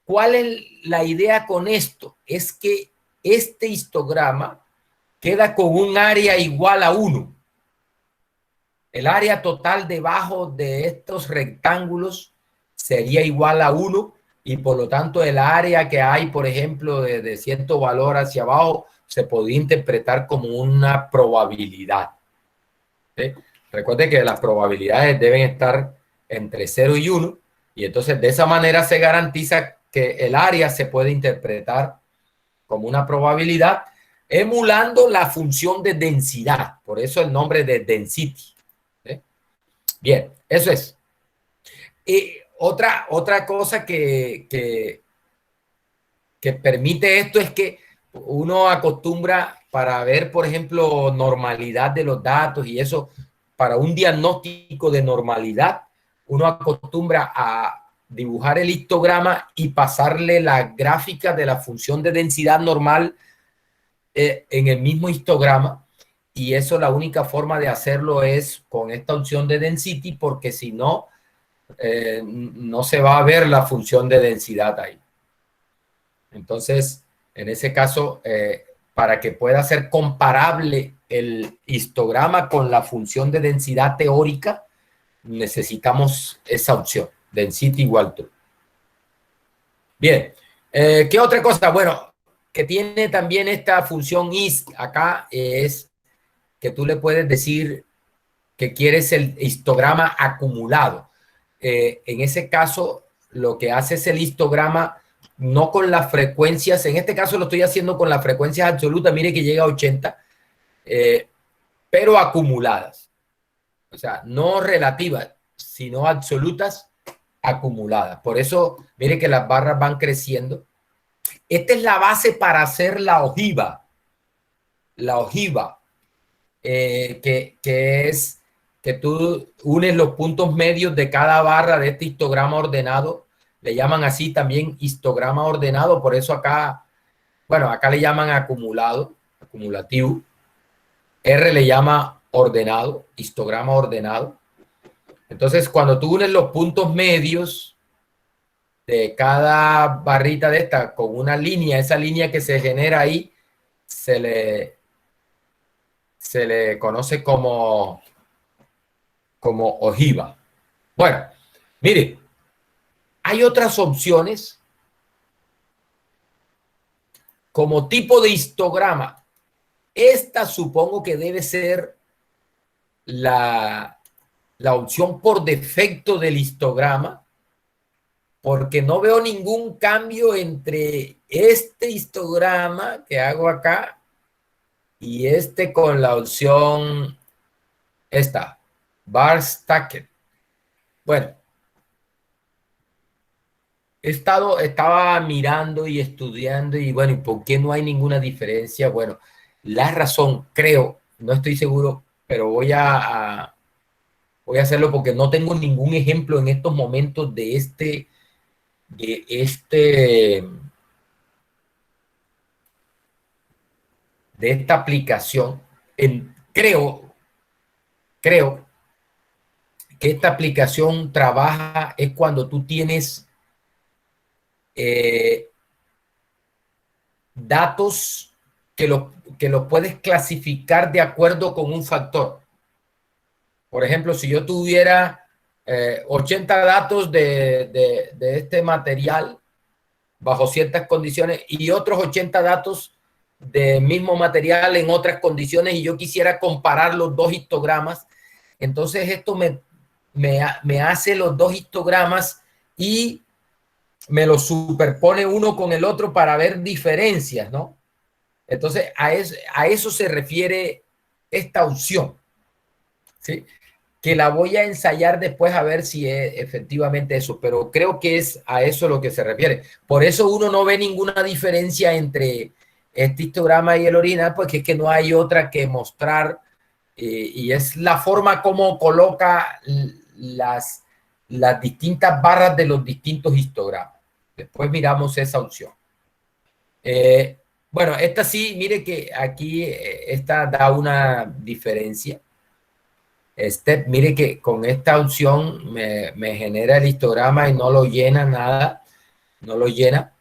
¿Cuál es la idea con esto? Es que este histograma queda con un área igual a 1. El área total debajo de estos rectángulos sería igual a 1 y por lo tanto el área que hay, por ejemplo, de cierto valor hacia abajo se podría interpretar como una probabilidad. ¿Sí? Recuerde que las probabilidades deben estar entre 0 y 1 y entonces de esa manera se garantiza que el área se puede interpretar como una probabilidad emulando la función de densidad. Por eso el nombre de density. ¿Sí? Bien, eso es. Y otra cosa que permite esto es que uno acostumbra para ver, por ejemplo, normalidad de los datos y eso, para un diagnóstico de normalidad, uno acostumbra a dibujar el histograma y pasarle la gráfica de la función de densidad normal en el mismo histograma. Y eso, la única forma de hacerlo es con esta opción de density, porque si no, no se va a ver la función de densidad ahí. Entonces, en ese caso, para que pueda ser comparable el histograma con la función de densidad teórica, necesitamos esa opción, density igual to. Bien, ¿qué otra cosa? Bueno, que tiene también esta función is acá es que tú le puedes decir que quieres el histograma acumulado. En ese caso, lo que hace es el histograma no con las frecuencias, en este caso lo estoy haciendo con las frecuencias absolutas, mire que llega a 80, pero acumuladas. O sea, no relativas, sino absolutas acumuladas. Por eso, mire que las barras van creciendo. Esta es la base para hacer la ojiva. La ojiva, que es que tú unes los puntos medios de cada barra de este histograma ordenado. Le llaman así también histograma ordenado. Por eso acá, bueno, acá le llaman acumulado, acumulativo. R le llama ordenado, histograma ordenado. Entonces, cuando tú unes los puntos medios de cada barrita de esta con una línea, esa línea que se genera ahí, se le conoce como ojiva. Bueno, mire, hay otras opciones como tipo de histograma. Esta supongo que debe ser la opción por defecto del histograma, porque no veo ningún cambio entre este histograma que hago acá y este con la opción esta, bar stacked. Bueno, estaba mirando y estudiando y bueno, ¿y por qué no hay ninguna diferencia? Bueno, la razón, creo, no estoy seguro, pero voy a hacerlo porque no tengo ningún ejemplo en estos momentos de esta aplicación. Creo que esta aplicación trabaja es cuando tú tienes datos que los puedes clasificar de acuerdo con un factor. Por ejemplo, si yo tuviera 80 datos de este material bajo ciertas condiciones y otros 80 datos del mismo material en otras condiciones y yo quisiera comparar los dos histogramas, entonces esto me hace los dos histogramas y me los superpone uno con el otro para ver diferencias, ¿no? Entonces a eso se refiere esta opción, ¿sí? Que la voy a ensayar después a ver si es efectivamente eso, pero creo que es a eso lo que se refiere. Por eso uno no ve ninguna diferencia entre este histograma y el original, porque es que no hay otra que mostrar y es la forma como coloca las distintas barras de los distintos histogramas. Después miramos esa opción. Bueno, esta sí, mire que aquí esta da una diferencia. Mire que con esta opción me genera el histograma y no lo llena nada, no lo llena.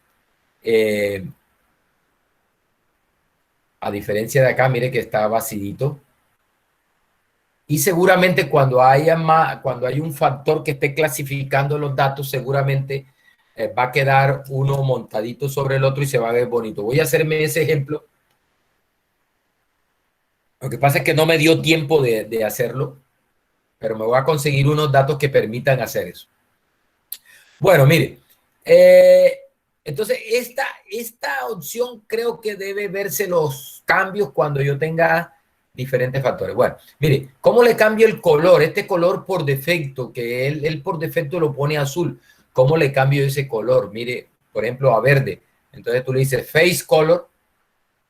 A diferencia de acá, mire que está vacidito. Y seguramente cuando hay un factor que esté clasificando los datos, seguramente va a quedar uno montadito sobre el otro y se va a ver bonito. Voy a hacerme ese ejemplo. Lo que pasa es que no me dio tiempo de hacerlo, pero me voy a conseguir unos datos que permitan hacer eso. Bueno, mire, entonces esta opción creo que debe verse los cambios cuando yo tenga diferentes factores. Bueno, mire, ¿cómo le cambio el color? Este color por defecto, que él por defecto lo pone azul. ¿Cómo le cambio ese color? Mire, por ejemplo, a verde. Entonces tú le dices face color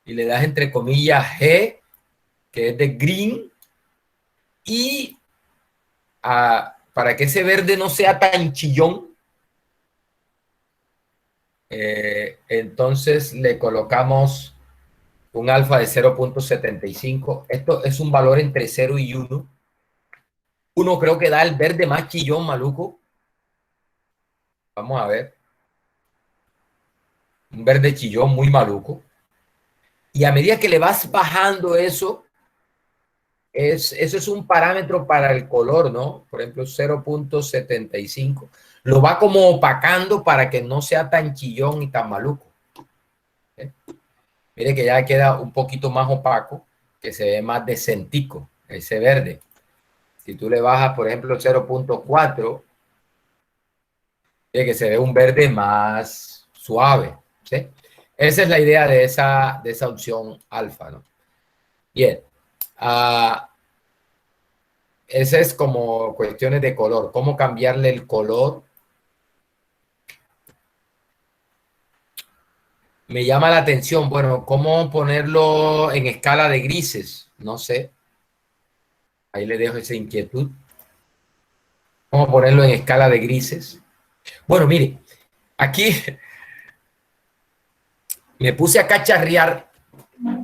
y le das entre comillas G, que es de green, y para que ese verde no sea tan chillón, entonces le colocamos un alfa de 0.75. Esto es un valor entre 0 y 1. 1 creo que da el verde más chillón, maluco. Vamos a ver. Un verde chillón muy maluco. Y a medida que le vas bajando eso, eso es un parámetro para el color, ¿no? Por ejemplo, 0.75. Lo va como opacando para que no sea tan chillón y tan maluco. ¿Eh? Mire que ya queda un poquito más opaco, que se ve más decentico, ese verde. Si tú le bajas, por ejemplo, 0.4, mire que se ve un verde más suave, ¿sí? Esa es la idea de esa opción alfa, ¿no? Bien. Ese es como cuestiones de color. ¿Cómo cambiarle el color? Me llama la atención. Bueno, ¿cómo ponerlo en escala de grises? No sé. Ahí le dejo esa inquietud. ¿Cómo ponerlo en escala de grises? Bueno, mire, aquí me puse a cacharrear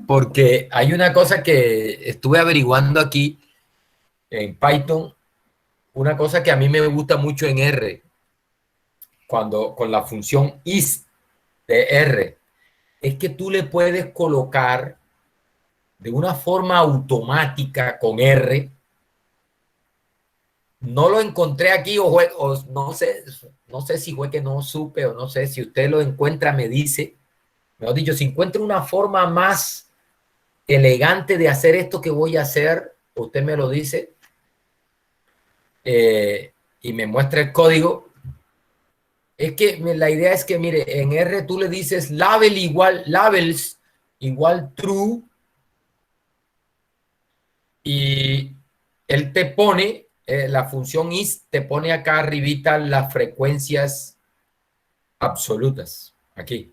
porque hay una cosa que estuve averiguando aquí en Python, una cosa que a mí me gusta mucho en R, con la función is de R, es que tú le puedes colocar de una forma automática con R. No lo encontré aquí o no sé si fue que no supe o no sé, si usted lo encuentra me dice, mejor dicho, si encuentra una forma más elegante de hacer esto que voy a hacer, usted me lo dice y me muestra el código. Es que la idea es que, mire, en R tú le dices labels igual true y él te pone, la función is te pone acá arribita las frecuencias absolutas, aquí.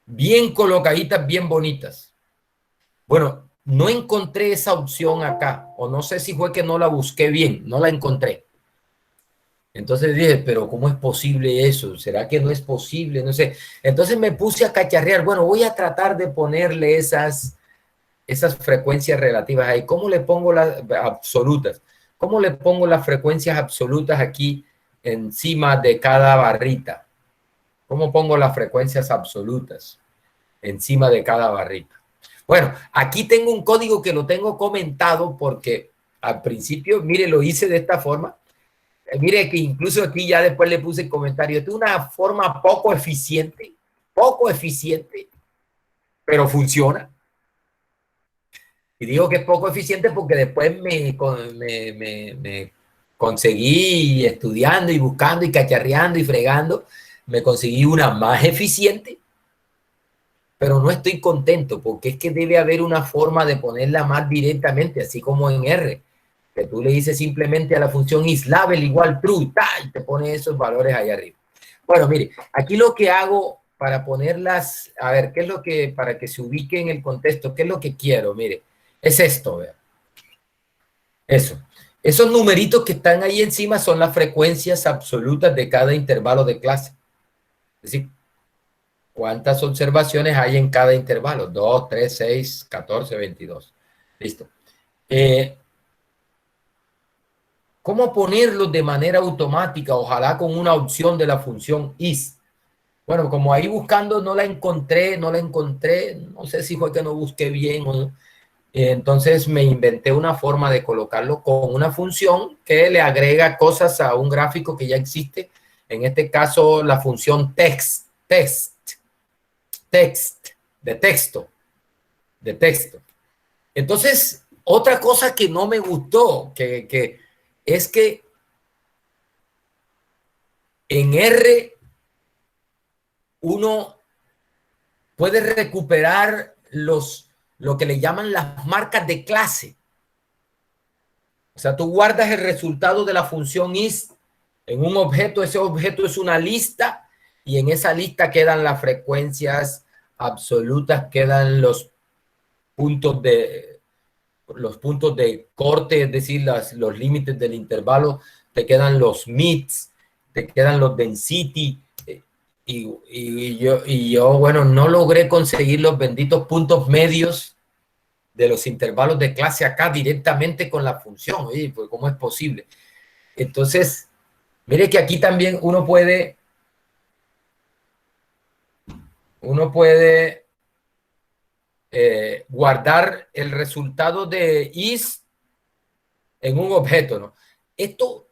Bien colocaditas, bien bonitas. Bueno, no encontré esa opción acá, o no sé si fue que no la busqué bien, no la encontré. Entonces dije, pero ¿cómo es posible eso? ¿Será que no es posible? No sé. Entonces me puse a cacharrear. Bueno, voy a tratar de ponerle esas frecuencias relativas ahí. ¿Cómo le pongo las absolutas? ¿Cómo le pongo las frecuencias absolutas aquí encima de cada barrita? ¿Cómo pongo las frecuencias absolutas encima de cada barrita? Bueno, aquí tengo un código que lo tengo comentado porque al principio, mire, lo hice de esta forma. Mire que incluso aquí ya después le puse el comentario. Esto es una forma poco eficiente, pero funciona. Y digo que es poco eficiente porque después me conseguí estudiando y buscando y cacharreando y fregando, me conseguí una más eficiente, pero no estoy contento porque es que debe haber una forma de ponerla más directamente, así como en R, que tú le dices simplemente a la función isLabel igual true, y te pone esos valores ahí arriba. Bueno, mire, aquí lo que hago para ponerlas, a ver, ¿qué es lo que, para que se ubique en el contexto, qué es lo que quiero? Mire, es esto, vea. Eso. Esos numeritos que están ahí encima son las frecuencias absolutas de cada intervalo de clase. Es decir, ¿cuántas observaciones hay en cada intervalo? 2, 3, 6, 14, 22. Listo. ¿Cómo ponerlos de manera automática? Ojalá con una opción de la función is. Bueno, como ahí buscando no la encontré, no sé si fue que no busqué bien o no. Entonces me inventé una forma de colocarlo con una función que le agrega cosas a un gráfico que ya existe. En este caso, la función text, de texto, de texto. Entonces, otra cosa que no me gustó, que es que en R uno puede recuperar lo que le llaman las marcas de clase. O sea, tú guardas el resultado de la función is en un objeto, ese objeto es una lista y en esa lista quedan las frecuencias absolutas, quedan los puntos de corte, es decir, los límites del intervalo, te quedan los mids, te quedan los density, y yo, bueno, no logré conseguir los benditos puntos medios de los intervalos de clase acá directamente con la función. Oye, pues, ¿cómo es posible? Entonces, mire que aquí también uno puede guardar el resultado de is en un objeto, ¿no? Esto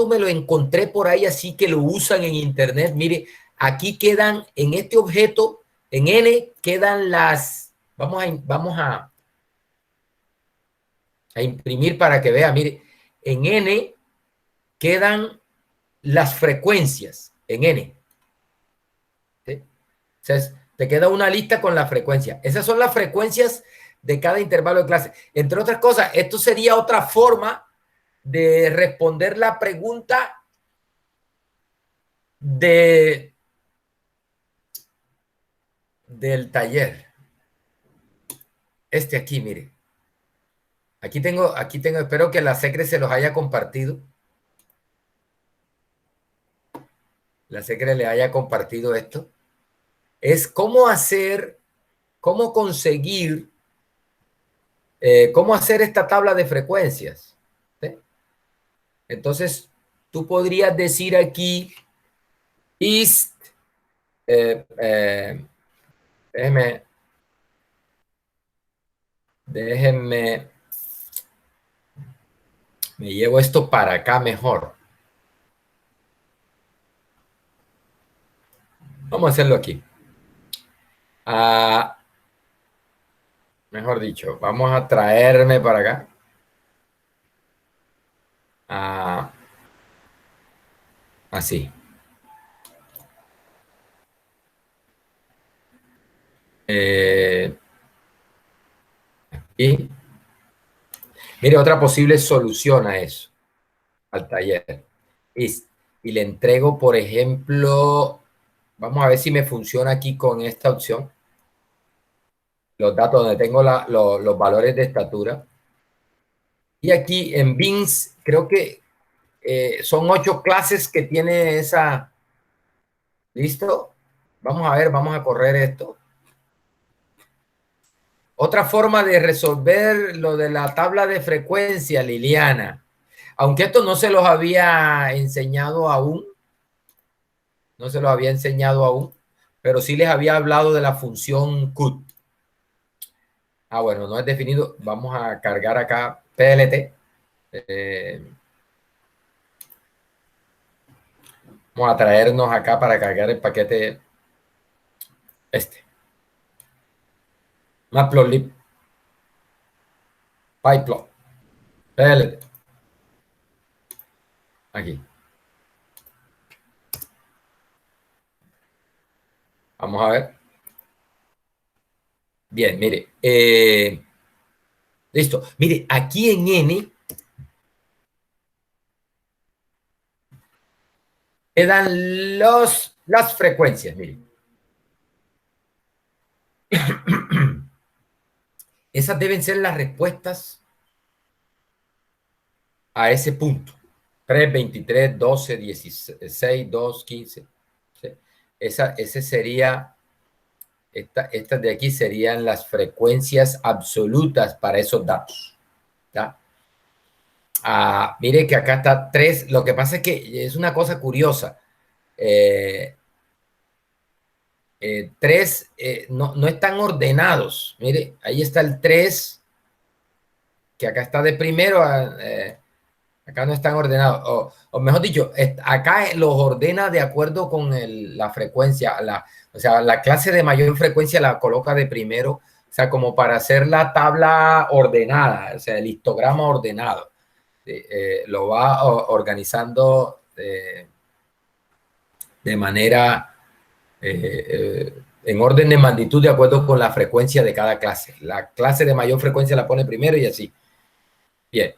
me lo encontré por ahí, así que lo usan en internet. Mire, aquí quedan en este objeto, en N, quedan las, vamos a imprimir para que vea, mire, en N quedan las frecuencias, en N. ¿Sí? O sea, te queda una lista con la frecuencia. Esas son las frecuencias de cada intervalo de clase. Entre otras cosas, esto sería otra forma de responder la pregunta del taller. Este aquí, mire. Aquí tengo, espero que la Secre se los haya compartido. La Secre le haya compartido esto. Es cómo conseguir, cómo hacer esta tabla de frecuencias. ¿Sí? Entonces, tú podrías decir aquí, déjenme, me llevo esto para acá mejor. Vamos a hacerlo aquí. Mejor dicho, vamos a traerme para acá. Así. Y mire, otra posible solución a eso, al taller. Y le entrego, por ejemplo, vamos a ver si me funciona aquí con esta opción. Los datos donde tengo los valores de estatura. Y aquí en Beans, creo que son 8 clases que tiene esa. ¿Listo? Vamos a ver, vamos a correr esto. Otra forma de resolver lo de la tabla de frecuencia, Liliana. Aunque esto no se los había enseñado aún. No se los había enseñado aún. Pero sí les había hablado de la función cut. Bueno, no es definido. Vamos a cargar acá PLT. Vamos a traernos acá para cargar el paquete Matplotlib, PyPlot, PLT. Aquí. Vamos a ver. Bien, mire. Listo. Mire, aquí en N quedan las frecuencias, mire. Esas deben ser las respuestas a ese punto. 3, 23, 12, 16, 2, 15. ¿Sí? Ese sería, estas de aquí serían las frecuencias absolutas para esos datos. ¿Ya? Mire que acá está 3. Lo que pasa es que es una cosa curiosa. 3 no están ordenados. Mire, ahí está el 3, que acá está de primero, acá no están ordenados. O mejor dicho, acá los ordena de acuerdo con la frecuencia. O sea, la clase de mayor frecuencia la coloca de primero, o sea, como para hacer la tabla ordenada, o sea, el histograma ordenado. Lo va organizando de manera en orden de magnitud de acuerdo con la frecuencia de cada clase. La clase de mayor frecuencia la pone primero y así. Bien.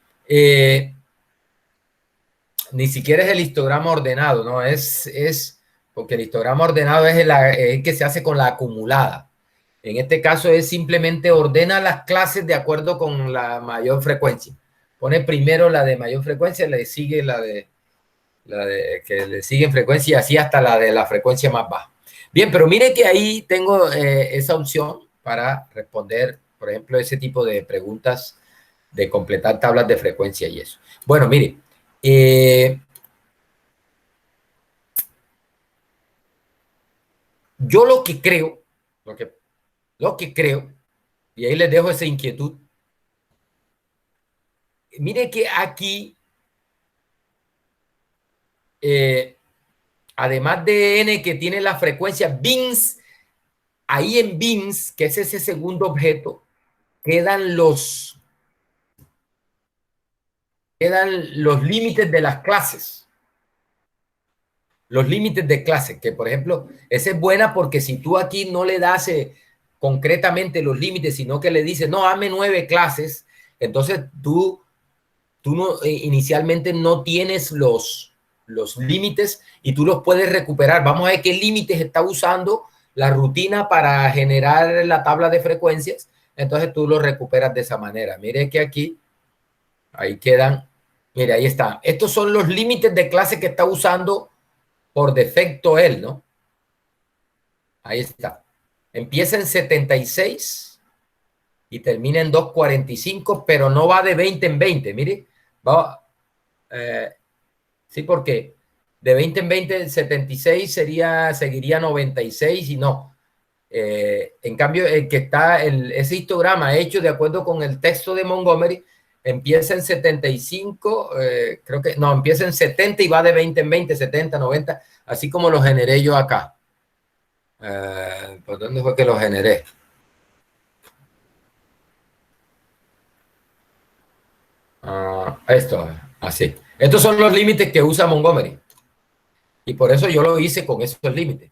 Ni siquiera es el histograma ordenado, ¿no? Es porque el histograma ordenado es el que se hace con la acumulada. En este caso es simplemente ordena las clases de acuerdo con la mayor frecuencia. Pone primero la de mayor frecuencia, le sigue la de que le sigue en frecuencia y así hasta la de la frecuencia más baja. Bien, pero mire que ahí tengo esa opción para responder, por ejemplo, ese tipo de preguntas de completar tablas de frecuencia y eso. Bueno, mire, yo lo que creo, y ahí les dejo esa inquietud. Mire que aquí, además de n que tiene la frecuencia BINS, ahí en BINS, que es ese segundo objeto, quedan los límites de las clases. Los límites de clase, que por ejemplo, esa es buena porque si tú aquí no le das concretamente los límites, sino que le dices, no, dame 9 clases, entonces tú no, inicialmente no tienes los límites y tú los puedes recuperar. Vamos a ver qué límites está usando la rutina para generar la tabla de frecuencias. Entonces tú los recuperas de esa manera. Mire que aquí, ahí quedan, mire, ahí están. Estos son los límites de clase que está usando por defecto él, ¿no? Ahí está. Empieza en 76 y termina en 245, pero no va de 20 en 20. Mire, va, sí, porque de 20 en 20, 76 seguiría 96 y no. En cambio, el que está, ese histograma hecho de acuerdo con el texto de Montgomery, empieza en 75, creo que, no, empieza en 70 y va de 20 en 20, 70, 90, así como lo generé yo acá. ¿Por dónde fue que lo generé? Esto, así. Estos son los límites que usa Montgomery. Y por eso yo lo hice con esos límites.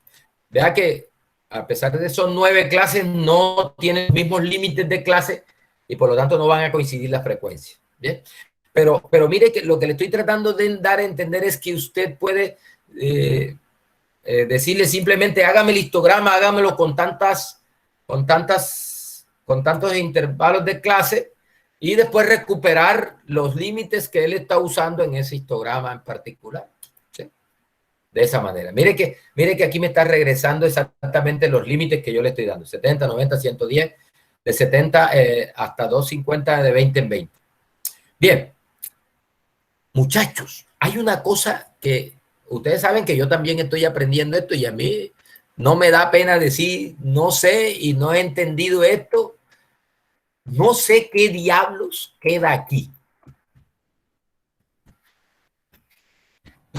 Vea que a pesar de esos 9 clases, no tienen los mismos límites de clase y por lo tanto no van a coincidir las frecuencias. ¿Bien? Pero mire que lo que le estoy tratando de dar a entender es que usted puede decirle simplemente hágame el histograma, hágamelo con tantos intervalos de clase y después recuperar los límites que él está usando en ese histograma en particular. ¿Sí? De esa manera. Mire que aquí me está regresando exactamente los límites que yo le estoy dando. 70, 90, 110, de 70 hasta 250, de 20 en 20. Bien. Muchachos, hay una cosa que ustedes saben que yo también estoy aprendiendo esto y a mí no me da pena decir no sé y no he entendido esto. No sé qué diablos queda aquí.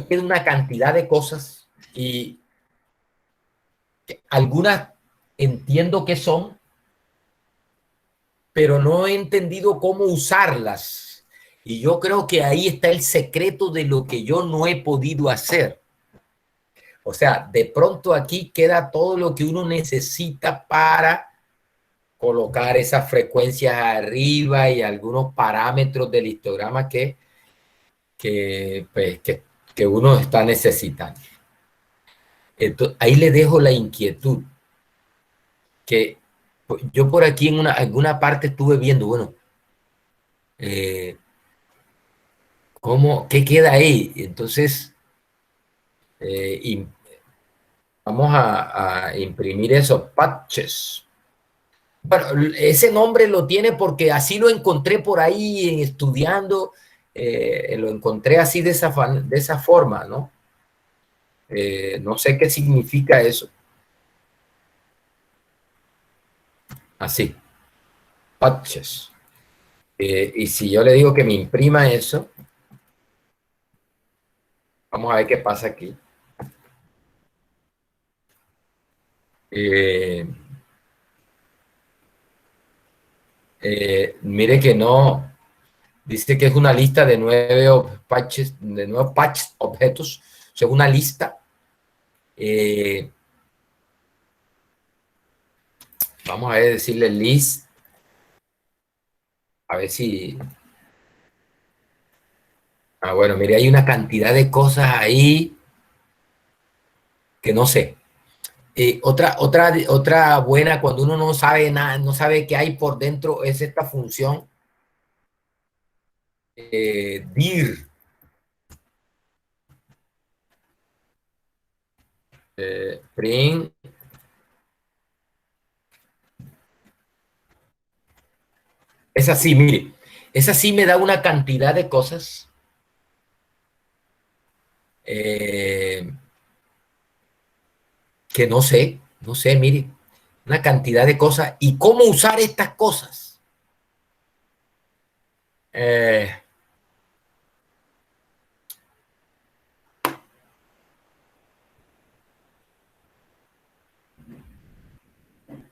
Queda una cantidad de cosas y algunas entiendo qué son, pero no he entendido cómo usarlas. Y yo creo que ahí está el secreto de lo que yo no he podido hacer. O sea, de pronto aquí queda todo lo que uno necesita para colocar esas frecuencias arriba y algunos parámetros del histograma que uno está necesitando. Entonces, ahí le dejo la inquietud. Que yo por aquí en alguna parte estuve viendo, bueno, ¿qué queda ahí? Entonces, vamos a imprimir esos patches. Bueno, ese nombre lo tiene porque así lo encontré por ahí estudiando, lo encontré así de esa forma, ¿no? No sé qué significa eso. así, patches. Y si yo le digo que me imprima eso, vamos a ver qué pasa aquí. Mire que no, dice que es una lista de 9 patches, de 9 patch objetos, o sea, una lista. Vamos a ver, decirle list, a ver si... Ah, bueno, mire, hay una cantidad de cosas ahí que no sé. Otra buena cuando uno no sabe nada, no sabe qué hay por dentro, es esta función dir. Print. Es así, mire. Es así, me da una cantidad de cosas. Que no sé, mire. Una cantidad de cosas. ¿Y cómo usar estas cosas?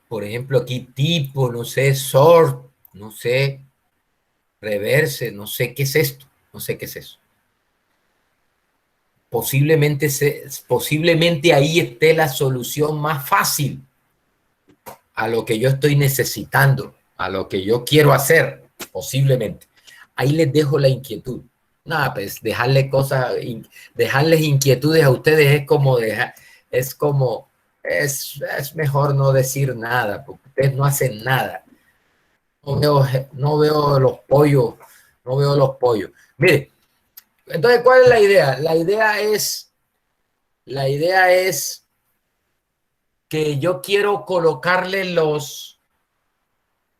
Por ejemplo, aquí tipo, no sé, sort, no sé, reverse, no sé qué es esto, no sé qué es eso. Posiblemente ahí esté la solución más fácil a lo que yo estoy necesitando, a lo que yo quiero hacer, posiblemente. Ahí les dejo la inquietud. Nada, pues dejarles inquietudes a ustedes es mejor no decir nada, porque ustedes no hacen nada. No veo los pollos, no veo los pollos. Mire, entonces, ¿cuál es la idea? La idea es que yo quiero colocarle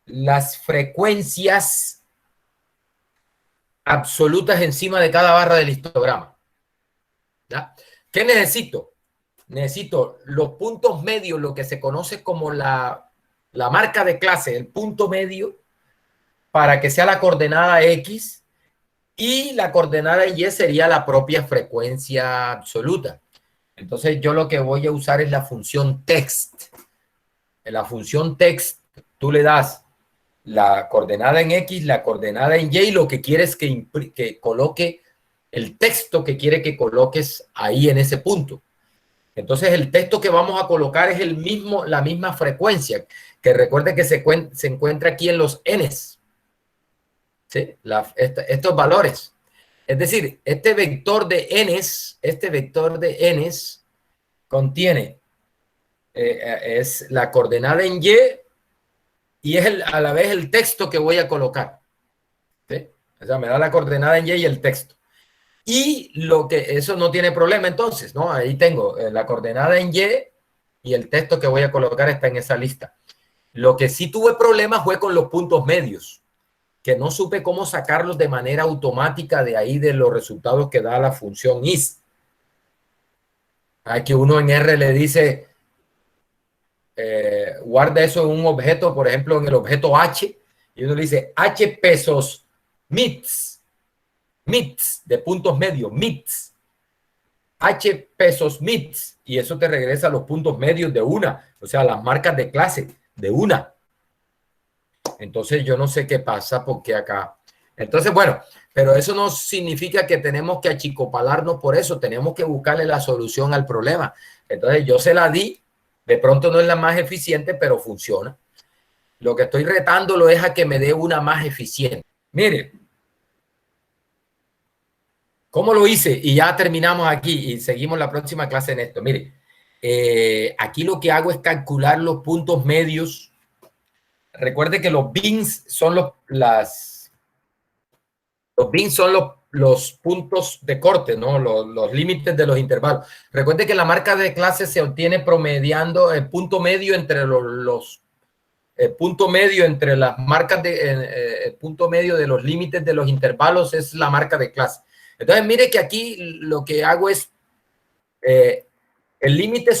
las frecuencias absolutas encima de cada barra del histograma. ¿Ya? ¿Qué necesito? Necesito los puntos medios, lo que se conoce como la marca de clase, el punto medio, para que sea la coordenada X, y la coordenada Y sería la propia frecuencia absoluta. Entonces yo lo que voy a usar es la función text. En la función text tú le das la coordenada en X, la coordenada en Y, lo que quieres que coloque el texto que quiere que coloques ahí en ese punto. Entonces el texto que vamos a colocar es la misma frecuencia, que recuerde que se encuentra aquí en los n's, ¿sí? Estos valores. Es decir, este vector de n's contiene, es la coordenada en y es a la vez el texto que voy a colocar. ¿Sí? O sea, me da la coordenada en y el texto. Y eso no tiene problema entonces, ¿no? Ahí tengo la coordenada en y el texto que voy a colocar está en esa lista. Lo que sí tuve problemas fue con los puntos medios, que no supe cómo sacarlos de manera automática de ahí de los resultados que da la función is. Aquí uno en R le dice, guarda eso en un objeto, por ejemplo, en el objeto H, y uno le dice H pesos mits de puntos medios, mits, H pesos mits, y eso te regresa a los puntos medios de una, o sea, las marcas de clase de una. Entonces yo no sé qué pasa porque acá. Entonces, bueno, pero eso no significa que tenemos que achicopalarnos por eso, tenemos que buscarle la solución al problema. Entonces yo se la di, de pronto no es la más eficiente, pero funciona. Lo que estoy retándolo es a que me dé una más eficiente. Mire, ¿cómo lo hice? Y ya terminamos aquí y seguimos la próxima clase en esto. Mire, aquí lo que hago es calcular los puntos medios. Recuerde que los bins son los bins son los puntos de corte, ¿no? Los límites de los intervalos. Recuerde que la marca de clase se obtiene promediando el punto medio entre el punto medio entre las marcas el punto medio de los límites de los intervalos es la marca de clase. Entonces, mire que aquí lo que hago es el límite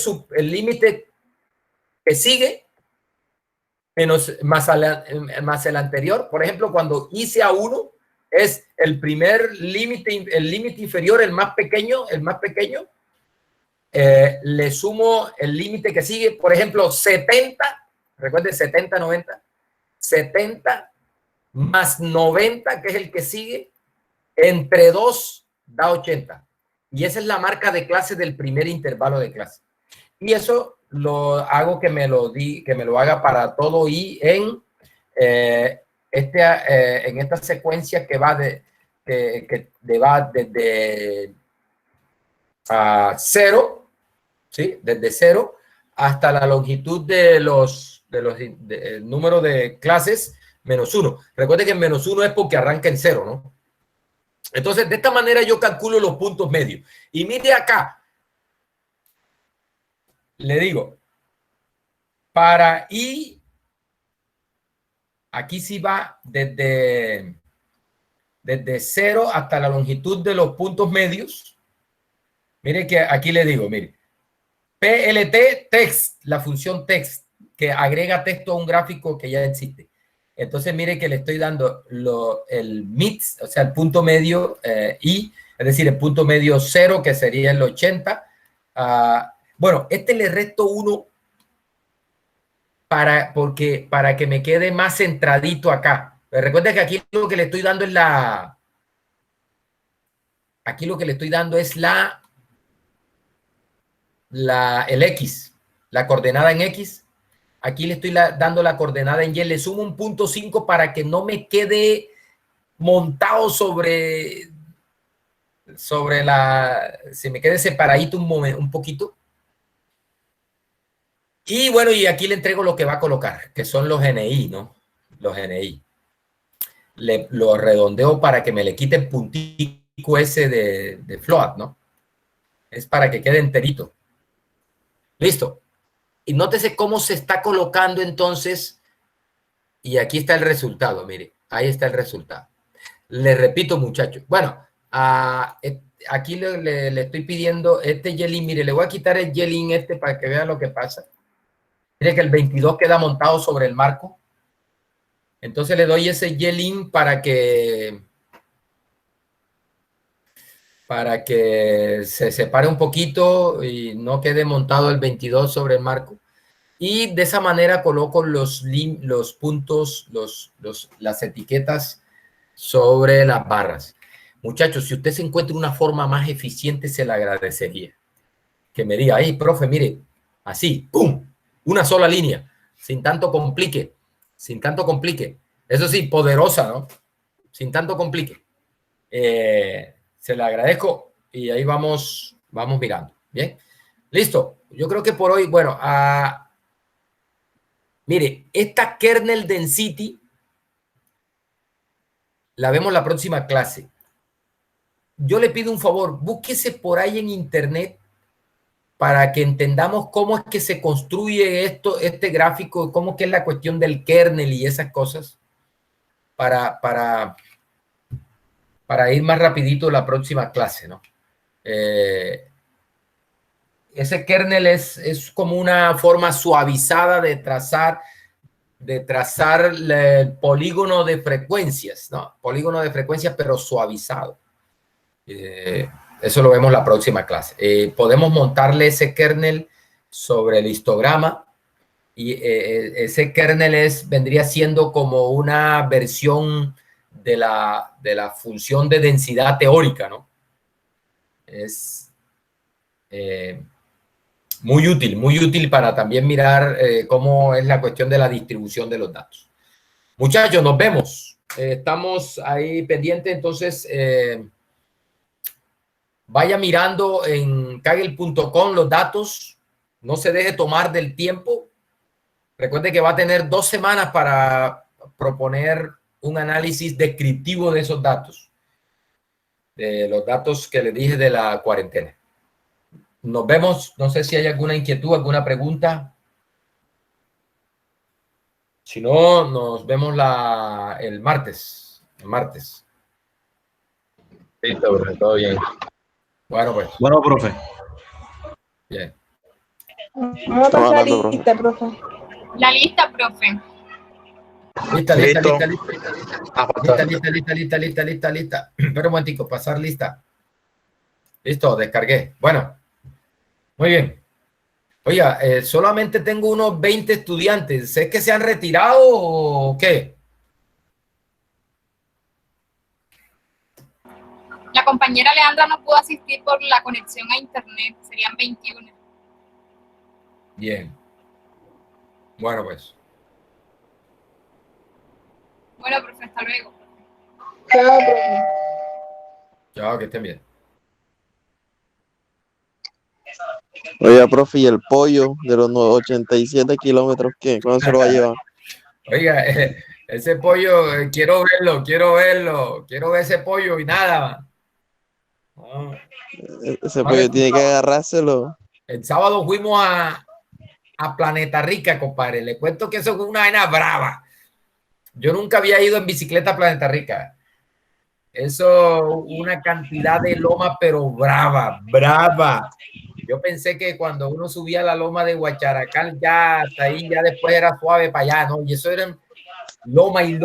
que sigue más el anterior. Por ejemplo, cuando hice a 1, es el primer límite, el límite inferior, el más pequeño, le sumo el límite que sigue, por ejemplo, 70, recuerden 70, 90, 70 más 90, que es el que sigue, entre 2 da 80. Y esa es la marca de clase del primer intervalo de clase. Y eso lo hago que me lo haga para todo y en esta secuencia que va va desde 0, ¿sí? Desde 0 hasta la longitud del número de clases -1. Recuerde que -1 es porque arranca en 0, ¿no? Entonces, de esta manera yo calculo los puntos medios. Y mire acá, le digo, para I, aquí sí va desde 0 hasta la longitud de los puntos medios. Mire que aquí le digo, mire, PLT text, la función text, que agrega texto a un gráfico que ya existe. Entonces, mire que le estoy dando el mid, o sea, el punto medio I, es decir, el punto medio 0, que sería el 80. Bueno, le resto 1 para que me quede más centradito acá. Pero recuerda que aquí lo que le estoy dando es el X, la coordenada en X. Aquí le estoy dando la coordenada en Y. Le sumo un punto 5 para que no me quede montado sobre se me quede separadito un poquito. Y bueno, y aquí le entrego lo que va a colocar, que son los NI, ¿no? Los NI. Lo redondeo para que me le quite el puntico ese de float, ¿no? Es para que quede enterito. Listo. Y nótese cómo se está colocando entonces. Y aquí está el resultado, mire. Ahí está el resultado. Le repito, muchachos. Bueno, aquí le estoy pidiendo este Y-link. Mire, le voy a quitar el Y-link para que vean lo que pasa. Mire que el 22 queda montado sobre el marco. Entonces le doy ese Y-link para que se separe un poquito y no quede montado el 22 sobre el marco. Y de esa manera coloco los puntos, las etiquetas sobre las barras. Muchachos, si usted se encuentra una forma más eficiente, se le agradecería. Que me diga, hey, profe, mire, así, ¡pum! Una sola línea, sin tanto complique. Eso sí, poderosa, ¿no? Sin tanto complique. Se le agradezco y ahí vamos mirando. Bien, listo. Yo creo que por hoy, bueno, mire, esta kernel density la vemos la próxima clase. Yo le pido un favor, búsquese por ahí en internet para que entendamos cómo es que se construye este gráfico, cómo que es la cuestión del kernel y esas cosas, para ir más rapidito la próxima clase, ¿no? Ese kernel es como una forma suavizada de trazar el polígono de frecuencias, ¿no? Polígono de frecuencias, pero suavizado. Eso lo vemos la próxima clase. Podemos montarle ese kernel sobre el histograma y ese kernel vendría siendo como una versión de la función de densidad teórica, ¿no? Es muy útil para también mirar cómo es la cuestión de la distribución de los datos. Muchachos, nos vemos. Estamos ahí pendientes, entonces vaya mirando en kaggle.com los datos, no se deje tomar del tiempo. Recuerde que va a tener 2 semanas para proponer un análisis descriptivo de esos datos, de los datos que le dije de la cuarentena. Nos vemos. No sé si hay alguna inquietud, alguna pregunta. Si no, nos vemos el martes. Listo, profe, todo bien. Bueno, pues. Bueno, profe. Bien. Vamos a pasar la lista, profe. La lista, profe. Lista. Listo. Lista. Espera un momentico, pasar lista. Listo, descargué. Bueno, muy bien. Oiga, solamente tengo unos 20 estudiantes. ¿Sé que se han retirado o qué? La compañera Leandra no pudo asistir por la conexión a internet. Serían 21. Bien. Bueno, pues. Bueno, profe, hasta luego. Chao, profe. Chao, que estén bien. Oiga, profe, ¿y el pollo de los 87 kilómetros qué? ¿Cuándo se lo va a llevar? Oiga, ese pollo, quiero ver ese pollo y nada. No. Ese pollo tiene que agarrárselo. El sábado fuimos a Planeta Rica, compadre. Le cuento que eso es una vaina brava. Yo nunca había ido en bicicleta a Planeta Rica. Eso, una cantidad de loma, pero brava. Yo pensé que cuando uno subía la loma de Guacharacal, ya hasta ahí, ya después era suave para allá, ¿no? Y eso eran loma. Yo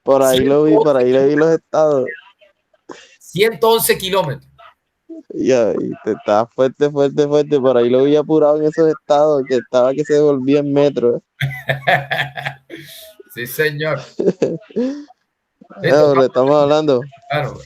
por ahí lo vi, por ahí le vi los estados. 111 kilómetros. Y te estaba fuerte. Por ahí lo vi apurado en esos estados, que estaba que se devolvía en metro. Sí, señor. Le estamos hablando. Claro.